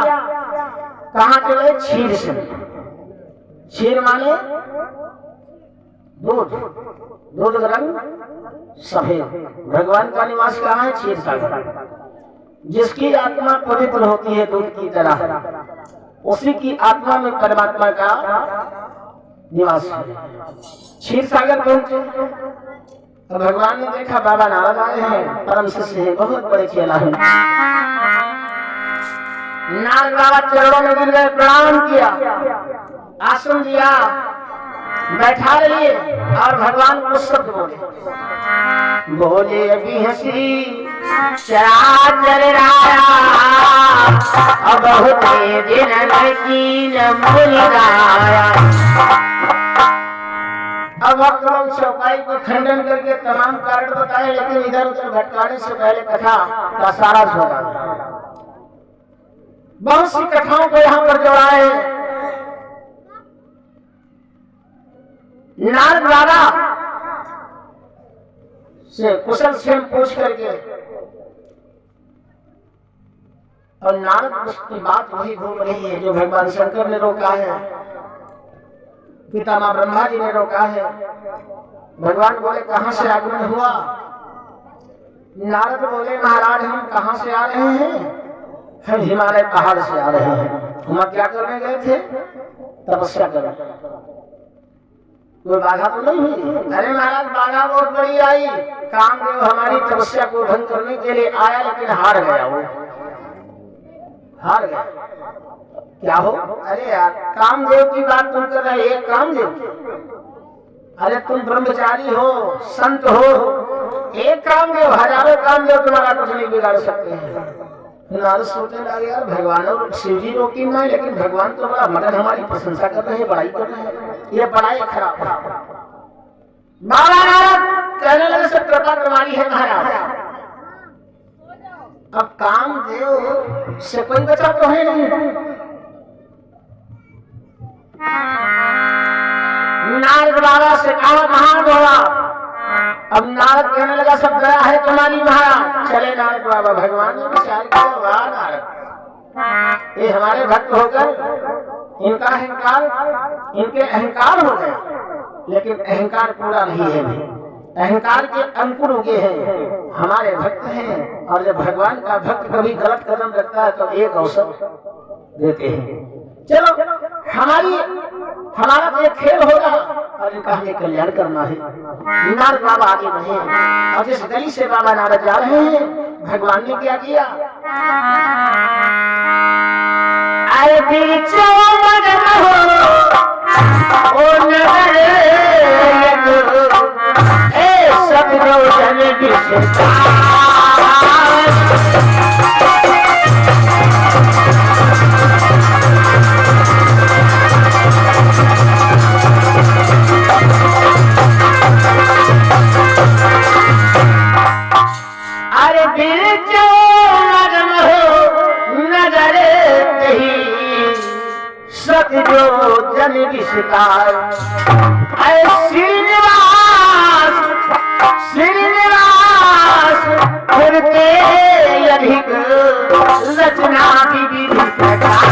कहाँ चले? क्षीर से। क्षीर माने दूध, दूध का रंग सफेद। भगवान का निवास कहाँ है? क्षीर सागर। जिसकी आत्मा पवित्र होती है दूध की तरह, उसी की आत्मा में परमात्मा का निवास है। क्षीर सागर पहुंचे तो भगवान ने देखा बाबा नारद आए हैं, परम शिष्य है, बहुत बड़े चेला है। नारद बाबा चरणों में गिर गए, प्रणाम किया, आसन दिया, बैठा रहिए। और भगवान को शब्द बोले अभी हंसी चराचर राया, अब बहुत दिन की न भूल गाया। अब वक्त लोग चौपाई को खंडन करके तमाम कारण बताए, लेकिन इधर उधर भटकाने से पहले कथा का सारा होगा। बहुत सी कथाओं को यहाँ पर जोड़ा है। नारद बाबा से कुशल क्षेम पूछ करके, और नारद की बात वही घूम रही है जो भगवान शंकर ने रोका है, पितामह ब्रह्मा जी ने रोका है। भगवान बोले कहां से आगमन हुआ? नारद बोले महाराज हम कहां से आ रहे हैं? हम हिमालय पहाड़ से आ रहे हैं। हम क्या करने गए थे? तपस्या करने। कोई बाधा तो नहीं हुई? अरे महाराज बाधा बहुत बड़ी आई, कामदेव हमारी तपस्या को भंग करने के लिए आया, लेकिन हार गया। वो हार गया। क्या हो? अरे यार कामदेव की बात तुम कर रहे, एक कामदेव? अरे तुम ब्रह्मचारी हो, संत हो, एक कामदेव, हजारों कामदेव तुम्हारा कुछ नहीं बिगाड़ सकते हैं। नारद सोचने लगे यार भगवान और शिव जी रोकी नहीं, लेकिन भगवान तो बड़ा मदन हमारी प्रशंसा कर रहे हैं, बड़ाई कर रहे हैं, ये बड़ाई खराब। बाबा नारद कहने लगे सब कृपा तुम्हारी है महाराज। अब कामदेव से कोई बचा तो है नहीं। नारद बाबा से कहा महान। अब नारद कहने लगा सब दया है तुम्हारी महाराज। चले नारद बाबा, भगवान ने विचार किया, वाह नारद ये हमारे भक्त होकर इनका अहंकार, इनके अहंकार हो गया, लेकिन अहंकार पूरा नहीं है। अहंकार के अंकुर उगे हैं, हमारे भक्त हैं। और जब भगवान का भक्त कभी गलत कदम रखता है तो एक अवसर देते हैं। चलो हमारा तो एक खेल होगा और इनका हमें कल्याण करना है। नारद बाबा आगे बढ़े और जिस गली से बाबा नारद जा रहे हैं, भगवान ने क्या किया? आए बीचों मगन हो ओ नगर सब रोशन अरे दिल जो मगन हो नजर कही सत जो जन विस्तार। श्रीनिवास फिरते अधिक रचना विविध प्रकार।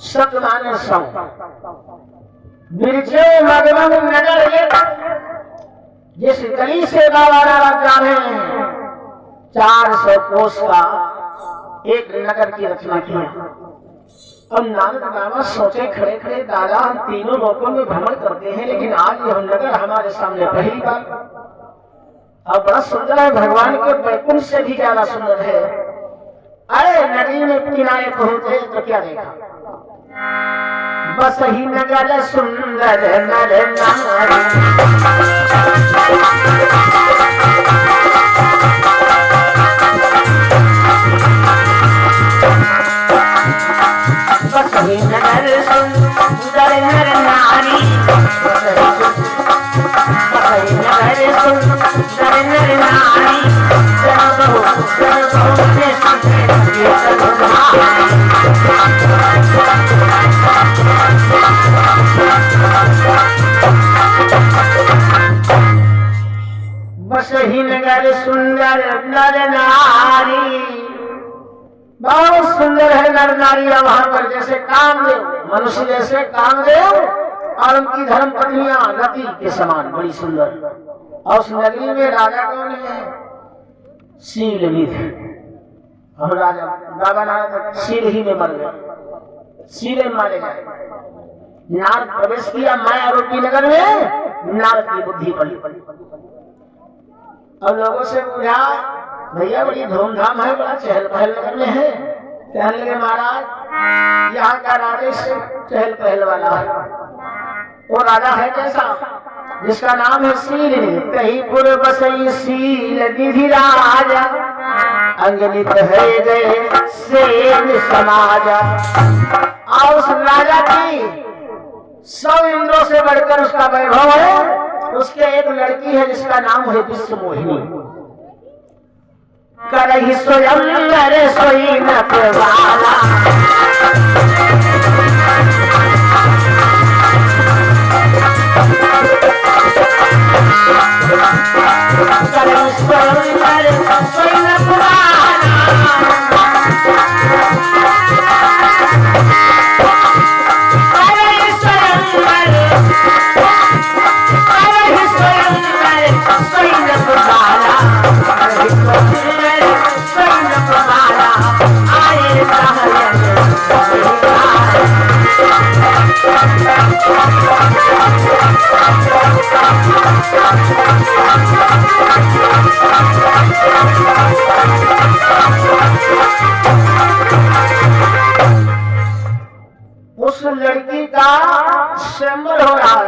सतमान सौ बिरजे मगन नगर, जिस गली से बाबा नारद जा रहे हैं 400 कोस का एक नगर की रचना की। अब नारद बाबा सोचे खड़े खड़े, दादा हम तीनों लोकों में भ्रमण करते हैं, लेकिन आज यह नगर हमारे सामने पहली बार। अब बड़ा सुंदर है, भगवान के वैकुंठ से भी ज्यादा सुंदर है। नदी में किनारे पहुंचे तो क्या देखा? बस ही नगर सुंदर नर नारी, बस ही नगर सुंदर नर नारी, बस ही नगर सुंदर नर नारी, जब बहु ने बस ही नगर सुंदर नर नारी, बहुत सुंदर है नर नारी वहां पर, जैसे कामदेव, मनुष्य जैसे कामदेव और उनकी धर्म पत्नियां रति के समान बड़ी सुंदर। और उस नगरी में राजा कौन है? शीलनिधि। और राजा बाबा नारद शील ही में मर गए, शील में मारे गए। नारद प्रवेश किया माया रूपी नगर में, नारद की बुद्धि पड़ी। और लोगों से पूछा, भैया बड़ी धूमधाम है, बड़ा चहल पहल नगर में है। कहने लगे महाराज यहाँ का राजा से चहल पहल वाला है। वो राजा है कैसा? जिसका नाम है शील। कहीपुर बसई शील निधि राजा, अंगनित है गए सेन समाजा। और उस राजा की 100 इंद्रों से बढ़कर उसका वैभव है। उसके एक लड़की है जिसका नाम है विश्व मोहिनी। करही स्वयं करे सोई नटवाला, करही स्वयं करे सोई नटवाला, उस लड़की का स्वयंवर हो रहा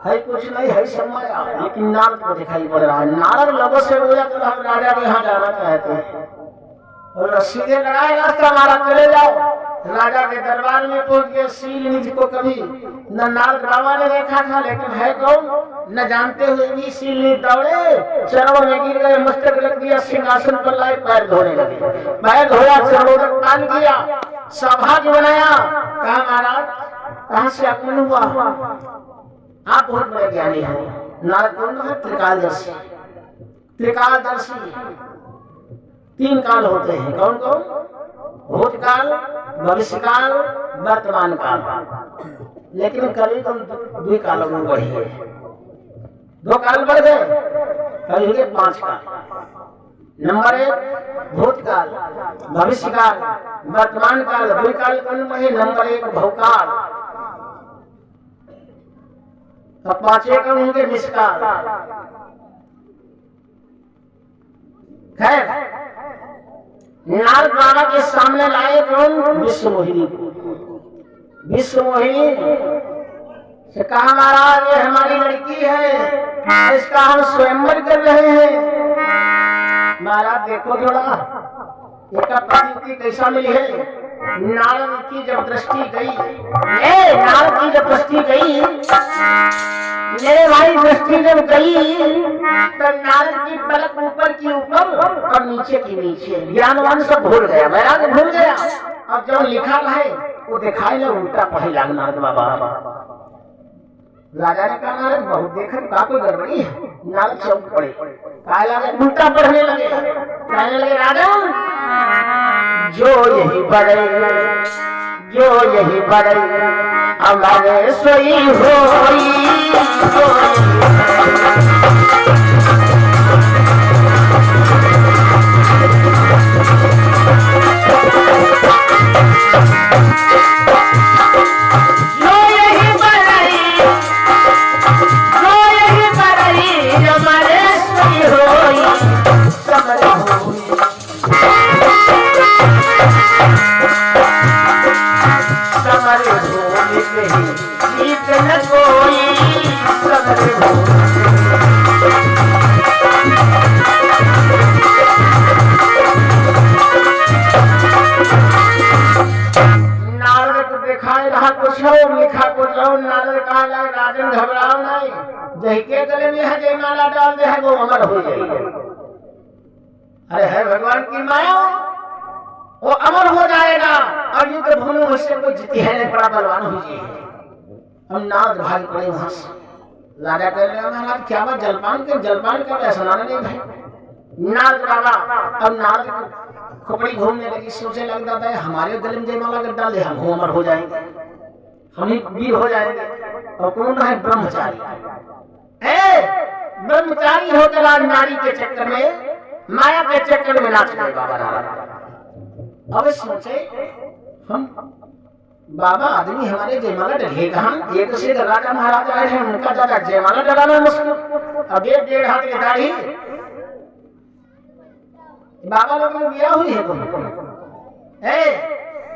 है कुछ नहीं है समय, लेकिन नारद को दिखाई पड़ रहा है। नारद लोगों से बोला तो हम राजा के यहाँ जाना चाहते हैं, और सीधे लगाए रास्ता हमारा, चले जाओ। राजा के दरबार में पहुंच गए। शीलनिधि को कभी न नारद बाबा ने देखा था, लेकिन है कौन न जानते हुए भी शीलनिधि दौड़े, चरणों में गिर गए, मस्तक लग दिया, सिंहासन पर लाए, पैर धोने लगे। पैर धोया, चरणों पान किया, सौभाग्य बनाया। कहा महाराज कहाँ से आगमन हुआ? आप बहुत बड़े ज्ञानी हैं। नारद कौन है? त्रिकालदर्शी। त्रिकालदर्शी 3 काल होते हैं। कौन कौन? भूतकाल, भविष्यकाल, वर्तमान काल। लेकिन कलयुग हम 2 कालों में बढ़ी है। 2 काल बढ़ गए, कलयुग के 5 काल। नंबर 1 भूतकाल, भविष्यकाल, वर्तमान काल। 2 काल कौन है? नंबर 1 भवकाल, अब 5वें कौन होंगे? निष्काल। खैर नारद बाबा के सामने लाए कौन? विश्व मोहिनी। विश्व मोहिनी से कहा महाराज ये हमारी लड़की है, इसका हम स्वयंवर कर रहे हैं। महाराज देखो थोड़ा इसका प्रकृति कैसा मिली है। नारद की जब दृष्टि गई, नारद की जब दृष्टि गई, मेरे भाई दृष्टि जब गई तो नारद की पलक ऊपर की ऊपर और नीचे की नीचे, ज्ञानवान सब भूल गया, वैराग भूल गया। अब जो लिखा है वो दिखाई ले उल्टा पढ़े लग नारद बाबा। राजा ने कहा नारद बहुत देखा, का कोई गड़बड़ी है? नारद चौक पड़े, कहा लगे उल्टा पढ़ने लगे। कहने लगे राजा जो यही बढ़े, जो यही बढ़े हमारे सोई होई, छो लिखा को जाओ नारद कहा जाए राजन घबराओ नहीं, जही के गले में है जयमाला डाल दे है वो अमर हो जाएगा। अरे है भगवान की माया, वो अमर हो जाएगा। और युद्ध भूमि मुझसे कोई जीती है नहीं, बड़ा बलवान हो जी। हम नारद भाग पड़े वहां से, लाजा कर रहे महाराज क्या बात जलपान का ऐसा नहीं भाई। नारद बाबा अब नारद खोपड़ी घूमने लगी, सोचे लगता था हमारे गले में जयमाला कर डाल दे हम अमर हो जाएंगे, हम ही वीर हो जाएंगे। और कौन है ब्रह्मचारी, ब्रह्मचारी होकर आज नारी के चक्कर में माया के चक्कर में नाच गए बाबा नारद। अब सोचे हम बाबा आदमी हमारे जयमाला डलेगा, एक से राजा महाराज आए हैं उनका ज्यादा जयमाला डलाना मुश्किल। अब 1.5 हाथ की दाढ़ी बाबा लोग ने बिया हुई है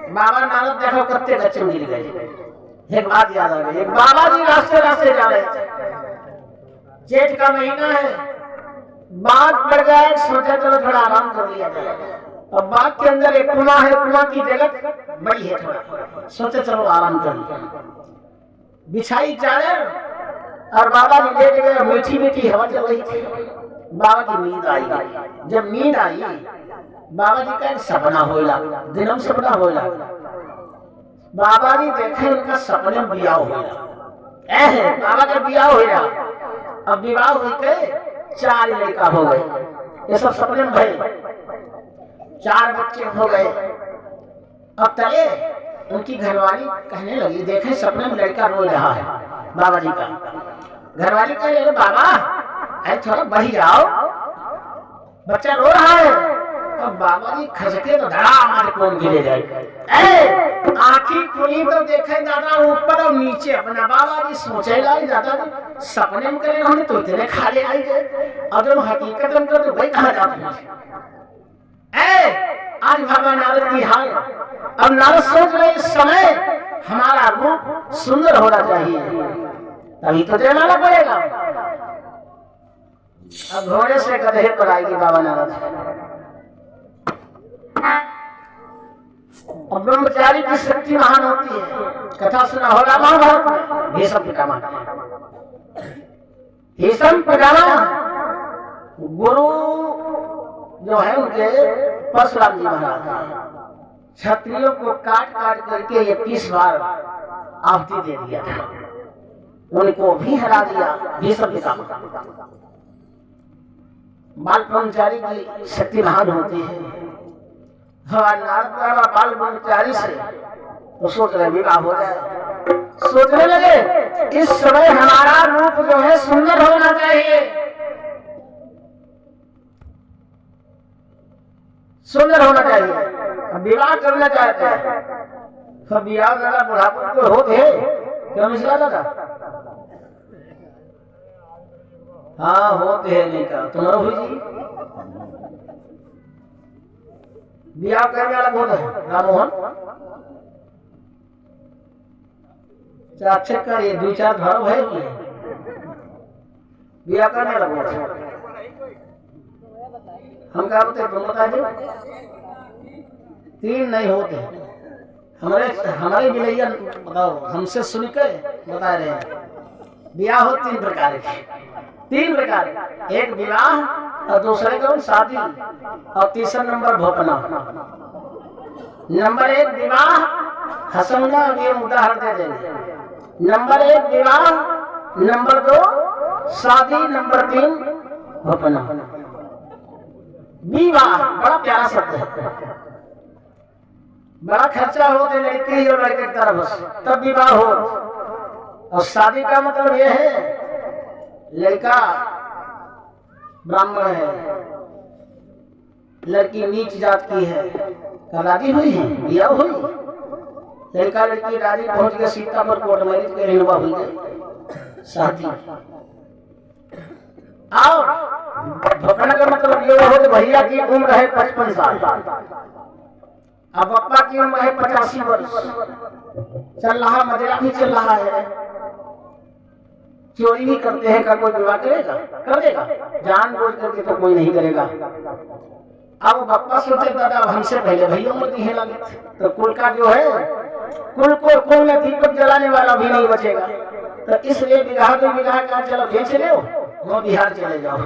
बाबा नारद देखो कत्ते बच्चे मिल गए। एक बात याद आ गई, एक बाबा जी रास्ते जा रहे थे, जेठ का महीना है, बाग पड़ गया, सोचा चलो थोड़ा आराम कर लिया जाए। अब बाग के अंदर एक कुआं है, कुआं की जगह बड़ी है थोड़ा, सोचे चलो आराम कर लिया। बिछाई चादर और बाबा जी लेट गए, मीठी मीठी हवा चल रही थी। बाबा की नींद आई, जब नींद आई बाबा जी का एक सपना होला, दिनम सपना होला। बाबा जी देखे उनका सपने में बियाह होला, बाबा का बियाह होला। अब विवाह हुई के 4 लड़का हो गए, ये सब सपने में भय, 4 बच्चे हो गए। अब तले उनकी घरवाली कहने लगी, देखे सपने में लड़का रो रहा है बाबा जी का। घरवाली कहे बाबा अरे थोड़ा बही जाओ, बच्चा रो रहा है। अब बाबा जी खसके तो धड़ा हमारे कौन गिरे जाए। आखिर खुली तो देखे दादा ऊपर और नीचे अपना। बाबा जी सोचे लाई दादा सपने में करे हमने तो इतने खाले आई गए, और जब हकीकत में तो वही कहा जाते आज बाबा नारद की हाल। अब नारद सोच रहे इस समय हमारा रूप सुंदर होना चाहिए, तभी तो जयमाला पड़ेगा। अब घोड़े से गधे पर आएगी बाबा नारद। अब ब्रह्मचारी की शक्ति महान होती है, कथा सुना होगा महाभारत में। भीष्म पितामह गुरु जो है उनके परशुराम जी महाराज, क्षत्रियों को काट करके 21 बार आहुति दे दिया था, उनको भी हरा दिया भीष्म पितामह। बाल ब्रह्मचारी की शक्ति महान होती है। भगवान नारद बाबा बाल ब्रह्मचारी से तो सोच रहे विवाह हो जाए, सोचने लगे इस समय हमारा रूप जो है सुंदर होना चाहिए, सुंदर होना चाहिए। अब विवाह करना चाहते हैं, तो विवाह दादा बुढ़ापा को होते क्या मिश्रा दादा? हाँ होते हैं, नहीं का तुम्हारा हुई जी ब्याह करने वाला कौन है? राममोहन अच्छे का ये 2-4 धर्म है, ब्याह करने वाला कौन है? हम क्या बोलते तुम बता दो। 3 नहीं होते हमारे बिलैया बताओ, हमसे सुन के बता रहे हैं। ब्याह हो 3 प्रकार के, 3 प्रकार, एक विवाह और दूसरे कौन शादी, और तीसरा नंबर भोपना। नंबर 1 विवाह हसंगा, ये उदाहरण दे देंगे। नंबर 1 विवाह, नंबर 2 शादी, नंबर 3 भोपना। विवाह बड़ा प्यारा शब्द है, बड़ा खर्चा होते लड़की और लड़के की तरफ तब विवाह हो। और शादी का मतलब यह है लड़का ब्राह्मण है, लड़की नीच जात की है, राजी हुई है, ब्याह हुई, लड़का लड़की राजी पहुंच गए सीतापुर कोर्ट मैरिज के रिनवा हुई है शादी। और भोपना का मतलब ये हो कि भैया की उम्र है 55 साल, अब पप्पा की उम्र है 85 वर्ष, चल रहा मजा भी चल रहा है, चोरी भी करते हैं, का कोई विवाह करेगा? कर देगा, जान बोझ करके तो कोई नहीं करेगा। अब पप्पा सोचे दादा हमसे पहले भैया उम्र दी है लगे, तो कुल का जो है कुल में दीपक जलाने वाला भी नहीं बचेगा। तो इसलिए विवाह तो विवाह का चलो बेच ले, वो बिहार चले जाओ।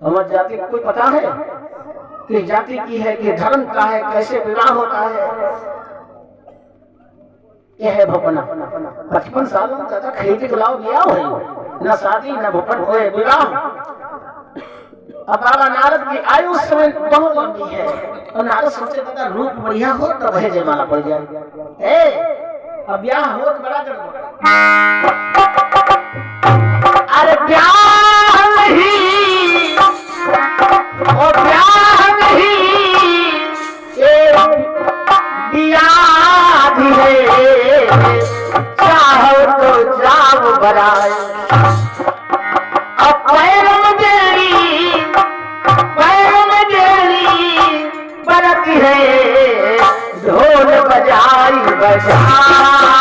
हमारी जाति को कोई पता है कि जाति की है कि धर्म का है, कैसे विवाह होता है? यह है भोपना। 55 सालों का था, खेती गुलाव गया हो, न शादी न भोपन होए विवाह। अब बाबा नारद की आयु उस समय बहुत लंबी है, और नारद सोचे दादा रूप बढ़िया हो तो वह जयमाला पड़ जाए। अब ब्याह हो तो बड़ा कर दो। अरे ब्याह नहीं, ओ ब्याह नहीं, ये ब्याह भी है, चाहो तो जाओ बराए। अब पैरों में बरत है, ढोल बजाई बजाए।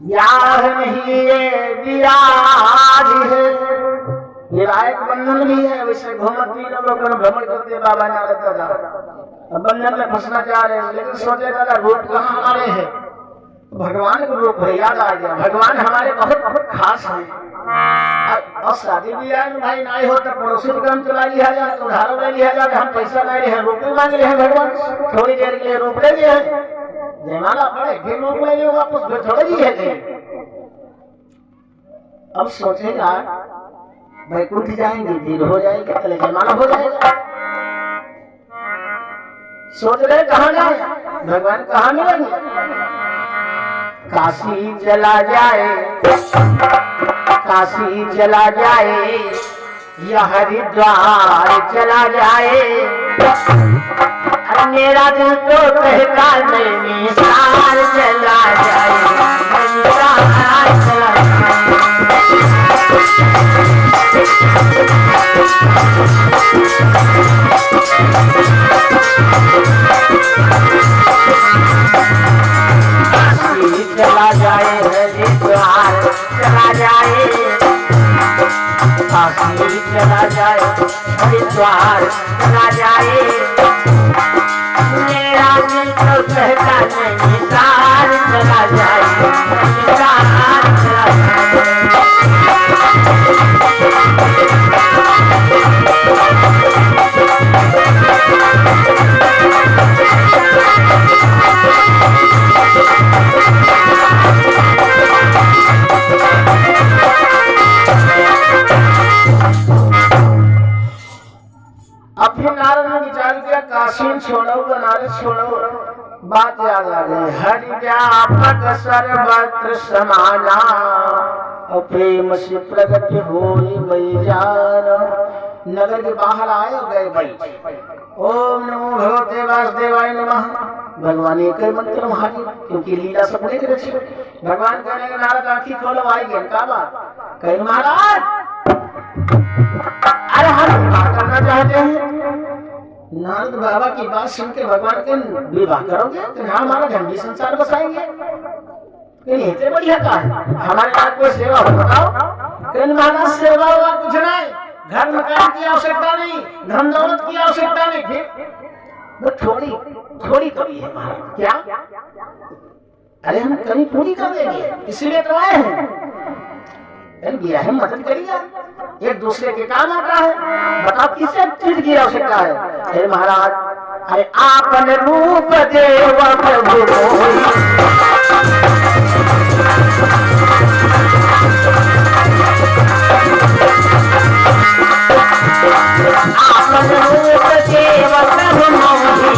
ब्याह नहीं ये बियाह है, विवाहिक बंधन भी है। वैसे घूमती लोग भ्रमण करते बाबा नारद दादा, बंधन में फंसना चाह रहे हैं, लेकिन सोचे दादा रूप कहाँ हमारे हैं? भगवान का रूप है, याद आ गया। भगवान हमारे बहुत बहुत खास है। और शादी भी आए भाई नहीं हो तो पड़ोसी को काम चला लिया जाए, उधारों ले लिया जाए, हम पैसा ले रहे हैं, रूप भी मांग रहे हैं भगवान। थोड़ी देर के लिए रूप ले लिए हैं, जयमाला पड़े फिर रूप ले लियो वापस, फिर थोड़े जी है। अब सोचेगा वैकुंठ जाएंगे, दिन हो जाएगा, पहले जयमाला हो जाएगा। सोच रहे कहाँ जाए, भगवान कहाँ मिलेंगे? काशी चला जाए, काशी चला जाए, या हरिद्वार चला जाए। मेरा दिल तो कहता नहीं, सार चला जाए, चला जाए, हरिद्वार चला जाए, काशी चला जाए, हरिद्वार चला जाए। मेरा दिल तो कहता नहीं, सार चला जाए, सार चला जाए। अब फिर नारद ने विचार किया, काशी छोड़ो बनारस छोड़ो, बात याद आ गई। हरि व्यापक सर्वत्र समाना, और प्रेम से प्रगट होई वही जान। नगर के बाहर आए और गए भाई, ओम नमो भगवते वासुदेवाय नमः। भगवान एक मंत्र महाजी, क्योंकि लीला सपने के रचे। भगवान कहने के नारद आंखी खोलो, आई गए क्या बात? कहीं महाराज अरे हम विवाह करना चाहते हैं। नारद बाबा की बात सुन के भगवान के विवाह करोगे तो ना हमारा झंडी संसार बसाएंगे, इतने बढ़िया का है हमारे पास कोई सेवा हो बताओ। कहीं महाराज सेवा हुआ कुछ नहीं, घर मकान की आवश्यकता नहीं, धन दौलत की आवश्यकता नहीं, फिर वो थोड़ी कमी है महाराज। क्या? अरे हम कमी पूरी कर देंगे, इसलिए तो आए हैं। ब्याह में मदद करिए, एक दूसरे के काम आता है। बताओ किसे चीज की आवश्यकता है? अरे महाराज, अरे आपन रूप देव प्रभु कोई, आपन रूप देव प्रभु मोहि,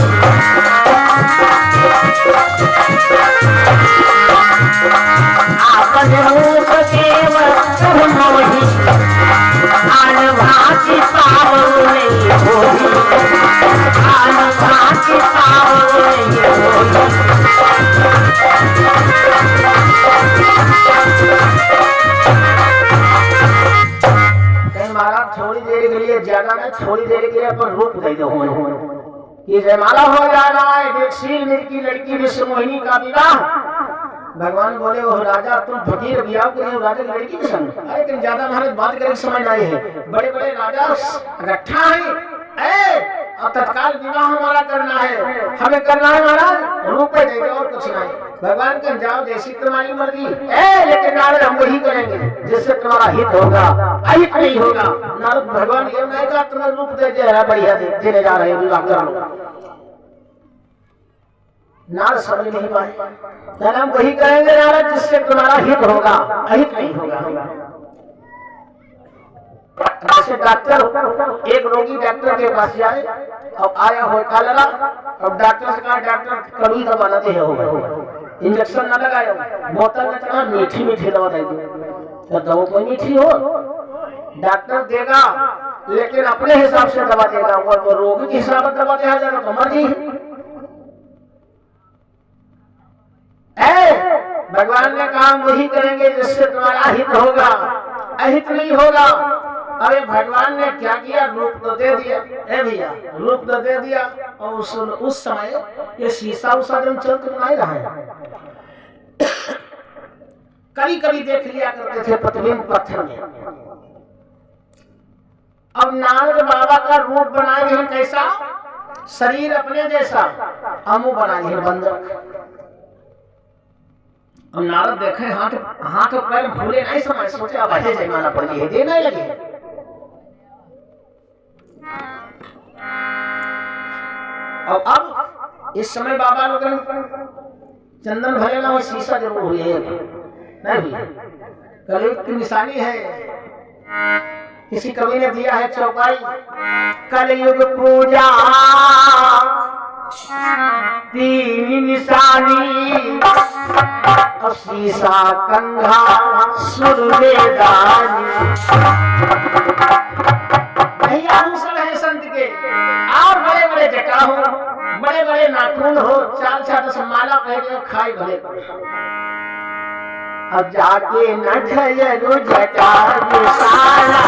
आपन रूप देव प्रभु मोहि, आन भांति पावो नहीं होई, आन भांति पावो नहीं होई। महाराज थोड़ी देर के लिए, ज्यादा नहीं, थोड़ी देर के लिए अपन रूप दे दो। ये जयमाला हो जा रहा है, देखशील की लड़की विश्व मोहिनी का विवाह। भगवान बोले वो राजा तुम फकीर बियाह करे हो राजा की लड़की के संग। अरे लेकिन ज्यादा महाराज बात करके समझ नहीं है, बड़े बड़े राजा इकट्ठा है और तत्काल विवाह हमारा करना है, हमें करना है महाराज, रुपए देंगे और कुछ नहीं। भगवान कह जाओ जैसी तुम्हारी मर्जी, लेकिन नारद हम वही करेंगे जिससे तुम्हारा हित होगा, अहित नहीं होगा। नारद भगवान ये नहीं कहा तुम्हें रूप दे दिया बढ़िया देने जा रहे हैं, विवाह कर लो। नारद समझ नहीं पाए, क्या हम वही करेंगे नारद जिससे तुम्हारा हित होगा, अहित नहीं होगा। जैसे डॉक्टर एक रोगी डॉक्टर के पास जाए और आया हो कलरा, अब डॉक्टर से कहा डॉक्टर कड़वी दवा न दे हो, इंजेक्शन न लगाए, बोतल में कहा मीठी मीठी दवा दे दो, तो दवा कोई मीठी हो डॉक्टर देगा लेकिन अपने हिसाब से दवा देगा, वो रोगी के हिसाब से दवा दिया जाएगा तो मर्जी है। भगवान ने कहा वही करेंगे जिससे तुम्हारा हित होगा, अहित नहीं होगा। अरे भगवान ने क्या किया, रूप तो दे दिया, भैया रूप तो दे दिया। और उस समय ये शीशा उषा जब चल तो नहीं रहा है, कभी कभी देख लिया करते थे प्रतिबिंब पत्थर में। अब नारद बाबा का रूप बनाए हैं कैसा, शरीर अपने जैसा, अमु बनाए हैं बंदर। और नारद देखे हाथ पैर फूले नहीं, समझ सोचे अब ऐसे जयमाला पड़ गई है, दे नहीं लगे। और अब इस समय बाबा लोग चंदन भरे ना, शीशा जरूर हुई है नहीं, कलयुग की निशानी है। किसी कवि ने दिया है चौपाई, कलयुग पूजा तीन निशानी, शीशा कंघा सुरवेदानी। आभूषण है संत के, और बड़े बड़े जटा हो, बड़े बड़े नाखून हो, 4-4 माला पहले खाई भले। अब जाके न झयरु जटा विशाला,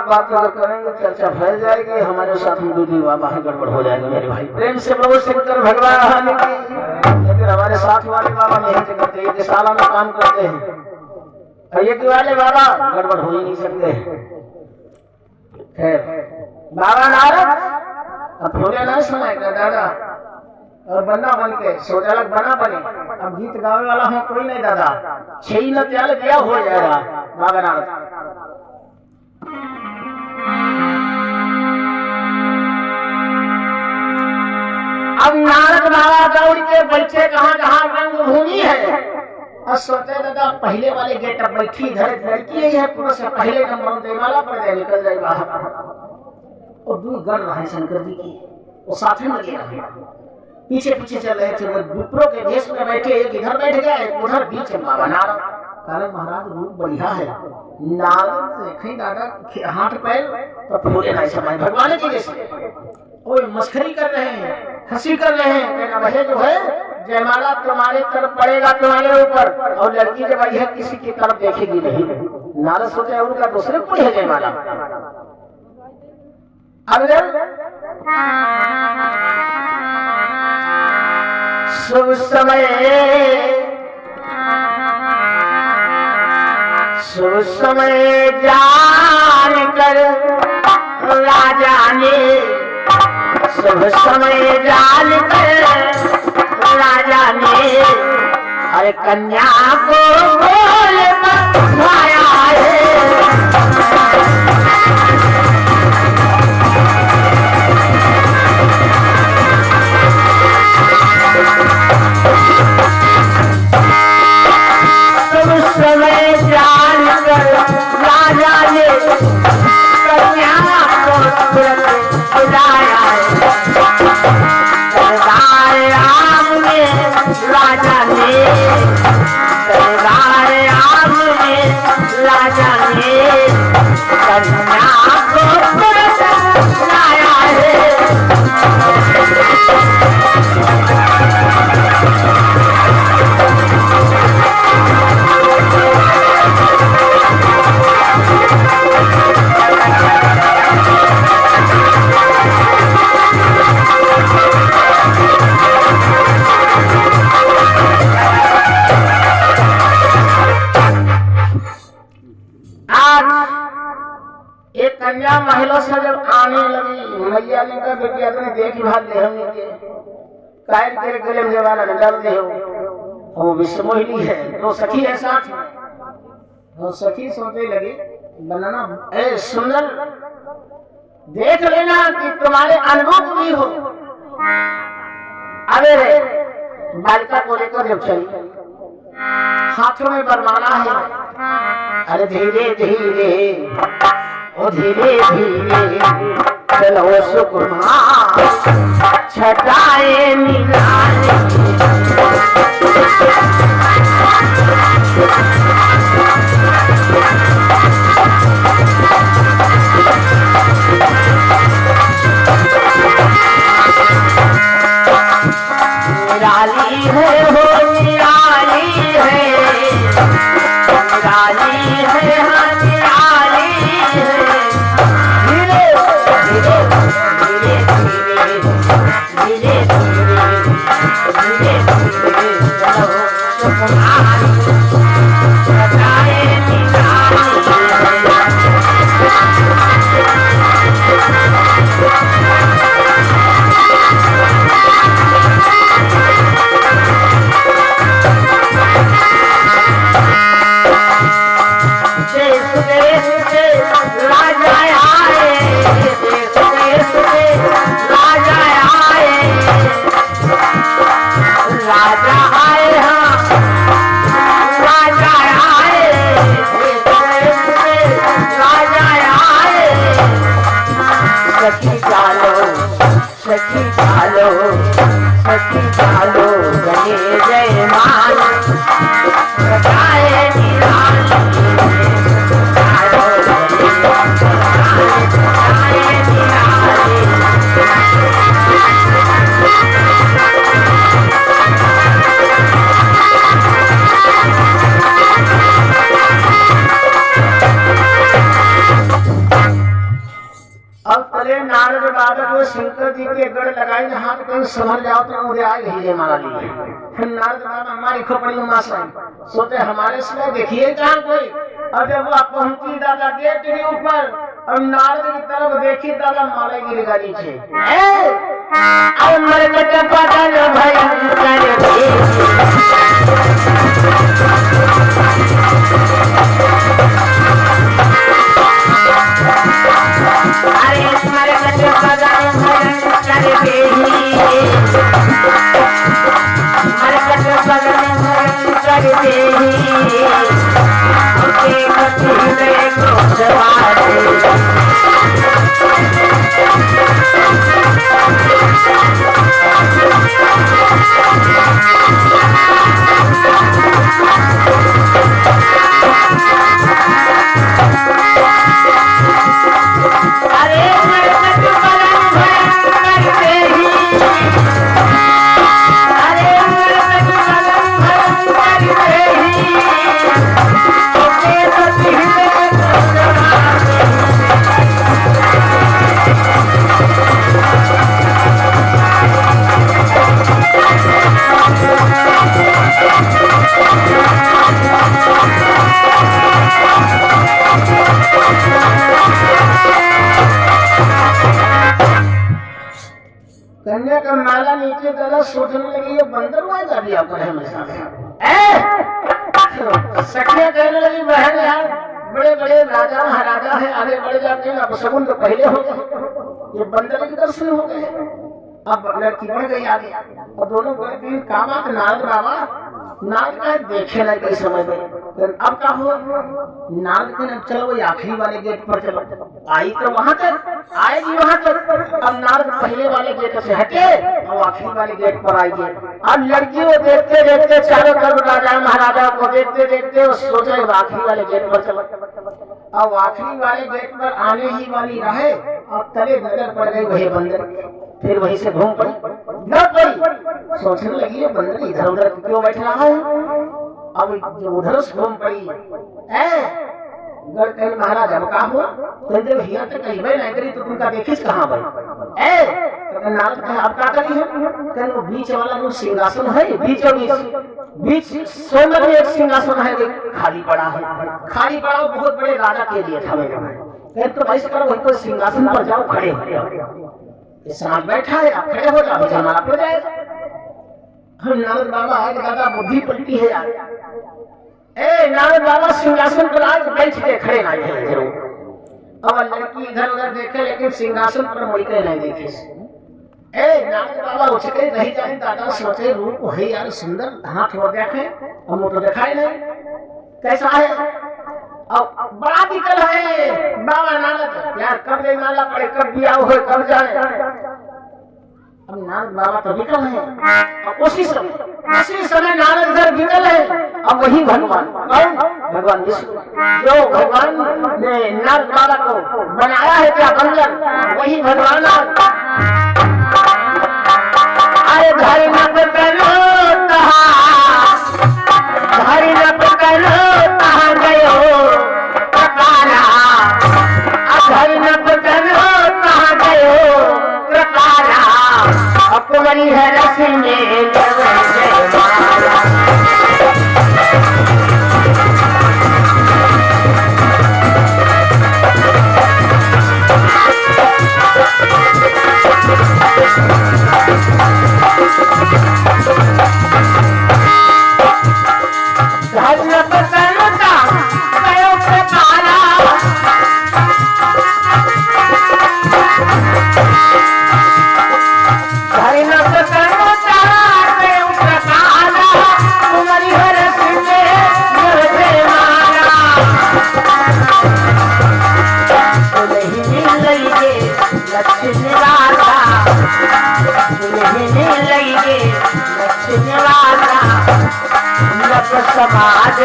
बात करेंगे, चर्चा फैल जाएगी, हमारे साथ में दूसरी बाबा गड़बड़ हो जाएगा। मेरे भाई प्रेम से प्रभु शंकर भगवान की। लेकिन हमारे साथ वाले बाबा मेहनत करते हैं, शाला में काम करते हैं, और ये वाले बाबा गड़बड़ हो ही नहीं सकते। बाबा नारद अब थोड़े ना सुनाएगा दादा, और बन्ना बन के शौचालय बना बने, अब गीत गावे वाला है कोई नहीं दादा, 6 न त्याल क्या हो जाएगा बाबा नारद। अब नारद बाबा दौड़ के बैठे कहाँ रंगभूमि है, और सोचे दादा पहले वाले गेट पर बैठी, घर लड़की है पुरुष है, पहले नंबर देवाला पर दे निकल जाए बाहर। और दूर गढ़ रहा है शंकर जी की, वो साथ में लगे रहे। पीछे पीछे चल रहे थे। वो विप्रो के भेष में बैठे, एक इधर बैठ गया, एक उधर बीच में बाबा नारद। अरे महाराज रूप बढ़िया है। नारद देखे दादा हाथ पैर तो फूले नहीं समय भगवान की जैसे कोई मस्खरी कर रहे हैं, हंसी कर रहे हैं। कहना वह जो है जयमाला तुम्हारे तरफ पड़ेगा, तुम्हारे ऊपर, और लड़की जब आई है किसी की तरफ देखेगी नहीं। नारद सोचे उनका दूसरे कोई है जयमाला। अब शुभ समय जान कर राजा ने, शुभ समय जान कर राजा ने अरे कन्या को बोल पाया है। कन्या महिला से जब आने लगी, मैया ने कहा बेटी अपनी देख भाल ले हमने के कायर के गले में जवाना डाल दे हो। वो विश्वमोहिनी है, तो सखी है साथ में। वो सखी सोचने लगी बनाना ए सुंदर देख लेना कि तुम्हारे अनुरूप भी हो। अरे रे बालिका को लेकर जब चली, हाथों में बरमाला है। अरे धीरे धीरे ओ धीरे धीरे चलो सुकुमार छटाए मिलाने। निराली है हो निराली है, निराली है हाँ निराली है। धीरे धीरे धीरे धीरे धीरे धीरे धीरे चलो सुकुमार छटाए निराली। सखी चालो गले जय मान बताए निराली। नारद बाबा को शंकर जी के गढ़ लगाई हाथ कहीं संभल जाओ तो मुझे आ गई माला ली। फिर नारद बाबा हमारी खोपड़ी में मास आई, सोते हमारे समय देखिए जहाँ कोई। और जब वो पहुंची दादा गेट के ऊपर और नारद की तरफ देखी, दादा माला गिर गई नीचे। के दादा सोचने लगी ये बंदर हुआ जा दिया पर है मेरे साथ। सखिया कहने लगी बहन यार बड़े बड़े राजा महाराजा है आगे बढ़ जाते हैं, अब शगुन तो पहले हो गए, ये बंदर के दर्शन हो गए। अब लड़की बढ़ गई आगे और दोनों बढ़ गई। काम नारद बाबा नारद का देखे ना कई समय में। अब क्या हुआ नारद के न चलो वही आखिरी वाले गेट पर चलो, आई तो वहां तक आएगी वहां तक। अब नारद पहले वाले गेट से हटे और आखिरी वाले गेट पर आएगी। अब लड़की वो देखते देखते चारों तरफ राजा महाराजा को देखते देखते वो सोचे आखिरी वाले गेट पर चलो। अब आखिरी वाले गेट पर आने ही वाली रहे और तले नजर पड़ गई वही बंदर। फिर वहीं से घूम पड़ी लौट गई, सोचने लगी ये बंदर इधर उधर क्यों बैठ रहा है। अब जो उधर से घूम पड़ी महाराज अब कहा हुआ कहते भैया तो कहीं भाई नहीं करी तो तुमका देखिस कहाँ भाई। नारद कहे अब क्या करी है, कहते वो बीच वाला जो सिंहासन है बीचों बीच सोलर में एक सिंहासन है खाली पड़ा है, खाली पड़ा वो बहुत बड़े राजा के लिए था। कहते तो भाई से करो वही तो सिंहासन पर जाओ खड़े हो समाज बैठा है आप खड़े हो जाओ जयमाला पड़ जाएगा। हम नारद बाबा आए दादा बुद्धि पलटी है यार। नारद बाबा सिंहासन पर आज बैठ के खड़े ना जरूर। अब लड़की इधर उधर देखे लेकिन सिंहासन पर मुड़ के नहीं देखे। नारद बाबा उठ के नहीं जाए दादा सोचे रूप है यार सुंदर, हाथ और देखे हम तो दिखाए नहीं कैसा है। अब बड़ा विकल है बाबा नारद यार कब जयमाला पड़े कब दिया हो कब जाए। अब नारद बाबा तो विकल है और उसी समय नारद इधर विकल है। अब वही भगवान भगवान विष्णु जो भगवान ने नारद बाबा को बनाया है क्या बंदर वही भगवान। अरे धरी न पकड़ो धरी न पकड़ो कहाँ गयो धरी न पकड़ो कहाँ गयो कृपाला अपनी है रस में समाज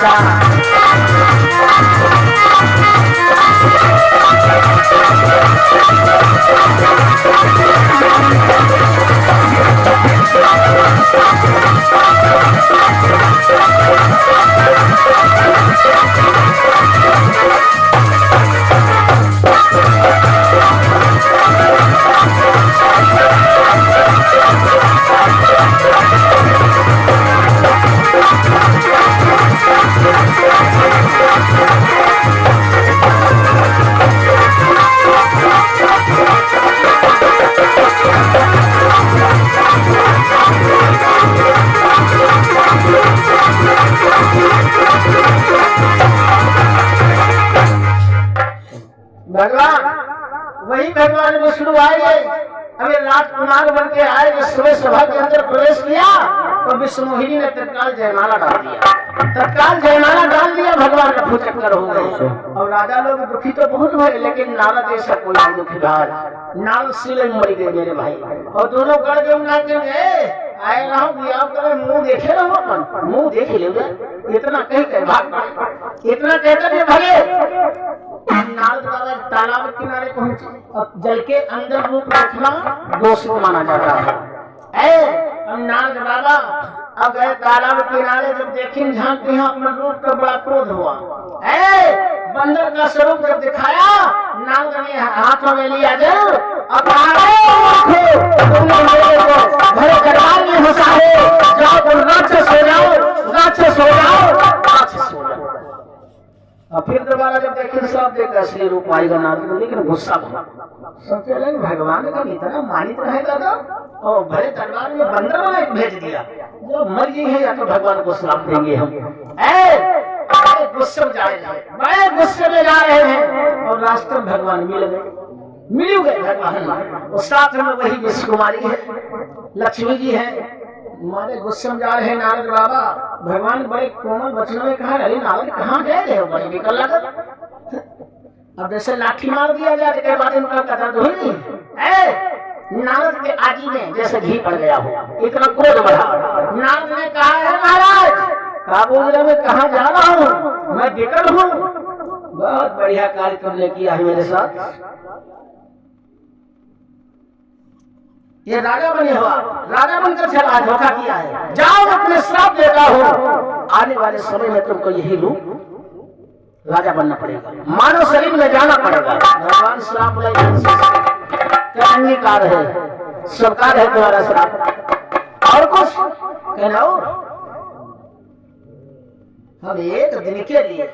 सब भगवान वही भगवान विष्णु आए। अभी राजकुमार बन के आए विष्णु सभा के अंदर प्रवेश किया तो विष्णुहिनी ने तत्काल जयमाला डाल दिया। तत्काल जयमाला डाल दिया भगवान का फुचक्कर हो गए और राजा लोग दुखी तो बहुत हुए लेकिन नारद ऐसा कोई नहीं दुखी नारद सिले मर गए मेरे भाई और दोनों गड़ गए ना आए रहो बिया करे मुंह देखे रहो अपन मुंह देख ले इतना कह भाग इतना कहकर भगे। नारद बाबा तालाब किनारे पहुंचे और जल के अंदर रूप देखना दोष माना जाता है। नारद बाबा अब गए तालाब किनारे जब देखें झांकते हैं अपना रूप का बड़ा क्रोध हुआ। बंदर का स्वरूप जब दिखाया नारद ने हाथों में लिया जल अब तुमने मेरे को भरे दरबार में घुसा है जाओ तुम राक्षस हो जाओ राक्षस हो जाओ राक्षस हो जाओ। और फिर दोबारा जब देखे सब देखा असली रूप आएगा नारद को, लेकिन गुस्सा बहुत। सोचे लगे भगवान का इतना मानित रहेगा तो, और बड़े दरबार में बंदर वाला एक भेज दिया, जो मर गई है या तो भगवान को श्राप देंगे हम। बड़े गुस्से में जा रहे हैं, बड़े गुस्से में जा रहे हैं, और रास्ते में भगवान मिल गए भगवान। और साथ में वही विश्व कुमारी है, लक्ष्मी जी है। मारे गुस्से में जा रहे हैं नारद बाबा। भगवान बड़े कोमल वचनों में कहा, अरे नारद कहाँ गए हो, बड़ी निकल लगा। अब जैसे लाठी मार दिया जाए के बाद इनका कथा तो ही नारद के आजी में जैसे घी पड़ गया हो, इतना क्रोध बढ़ा। नारद ने कहा, है महाराज काबूल में कहाँ जा रहा हूँ, मैं विकल हूँ। बहुत बढ़िया कार्य तुमने किया है मेरे साथ। ये राजा बने हुआ, राजा बनकर चला, धोखा किया है। जाओ मैं तुम्हें श्राप देता हूँ, आने वाले समय में तुमको यही रूप राजा बनना पड़ेगा, मानव शरीर में जाना पड़ेगा। भगवान श्राप क्या अंगीकार है, स्वीकार है तुम्हारा श्राप। और कुछ कहना हो, हम एक दिन के लिए,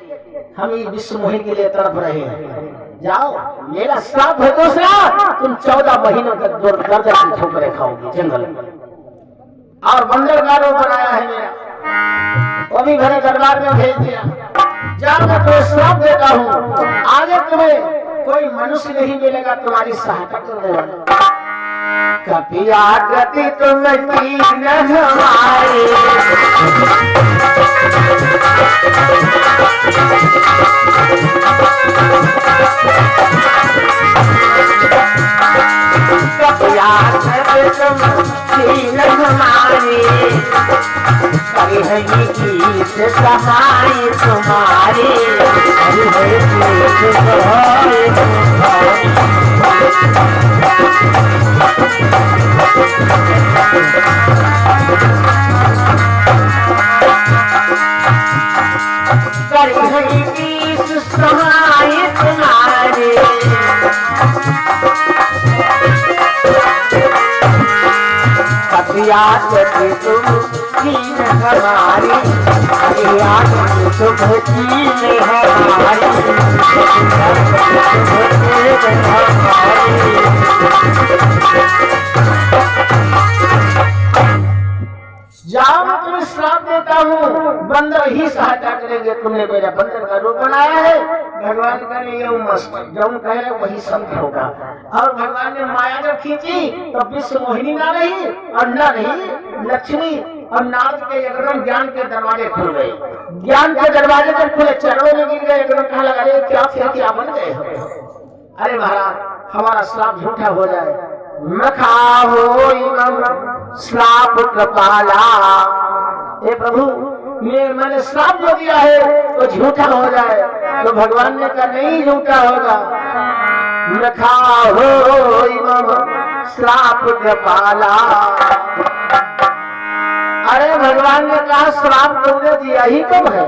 हम ये विश्व मोहि के लिए तड़प रहे हैं। जाओ, मेरा श्राप है दूसरा, तुम 14 महीनों तक दर्द की ठोकरें खाओगे जंगल में। और बंदर का रूप बनाया है मेरा, वो भी घरे दरबार में भेज दिया। जाओ मैं तुम्हें श्राप देता हूँ, आगे तुम्हें कोई मनुष्य नहीं मिलेगा तुम्हारी सहायता करने वाला। कपिया गति तुम की न हमारी, कपिया गति तुम की न हमारी, करी है गीत सहाय तुम्हारी, करी है गीत सहाय तुम्हारी। तुम हमारी, जाओ मैं तुम्हें श्राप देता हूँ, बंदर ही सहायता करेंगे। तुमने मेरा बंदर का रूप बनाया है, भगवान का ये मस्त जो कह रहे वही सब होगा। और भगवान ने माया जब खींची तो विश्व मोहिनी ना रही, और न रही लक्ष्मी, और नारद के एकदम ज्ञान के दरवाजे खुल गए। ज्ञान के दरवाजे जब खुले, चरणों में गिर गए, एकदम कहा लगा अरे क्या बन गए। अरे महाराज हमारा श्राप झूठा हो जाए, मखा हो श्राप कृपाला। हे प्रभु मैंने श्राप जो दिया है तो झूठा हो जाए, तो भगवान ने कहा नहीं झूठा होगा। मखा हो श्राप कृपाला। अरे भगवान ने कहा श्राप तुमने दिया ही कब है?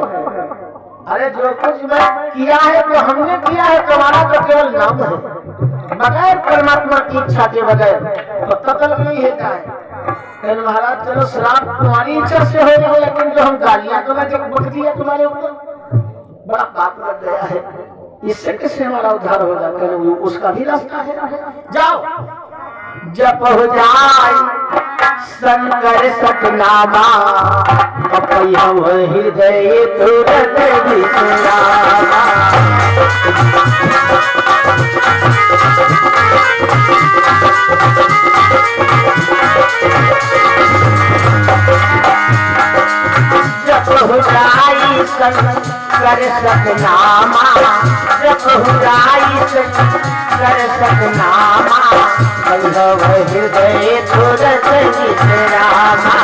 अरे जो कुछ मैं किया है तो हमने किया है, तुम्हारा तो केवल नाम है, बगैर परमात्मा की इच्छा के बगैर तो तत्ल नहीं होता है। महाराज चलो श्राप तुम्हारी इच्छा से हो गया, लेकिन जो हम गालियां तुम्हें बक दिया तुम्हारे ऊपर, बड़ा पाप लग गया है, इससे कैसे हमारा उद्धार होगा? कहने उसका भी रास्ता है। जाओ जप हो जाए शंकर सतनामा, हृदय तुरंत विश्रामा। जप हो जाए शंकर सतनामा, जप हो जाए शंकर सतनामा, हृदय तुरंत विश्रामा।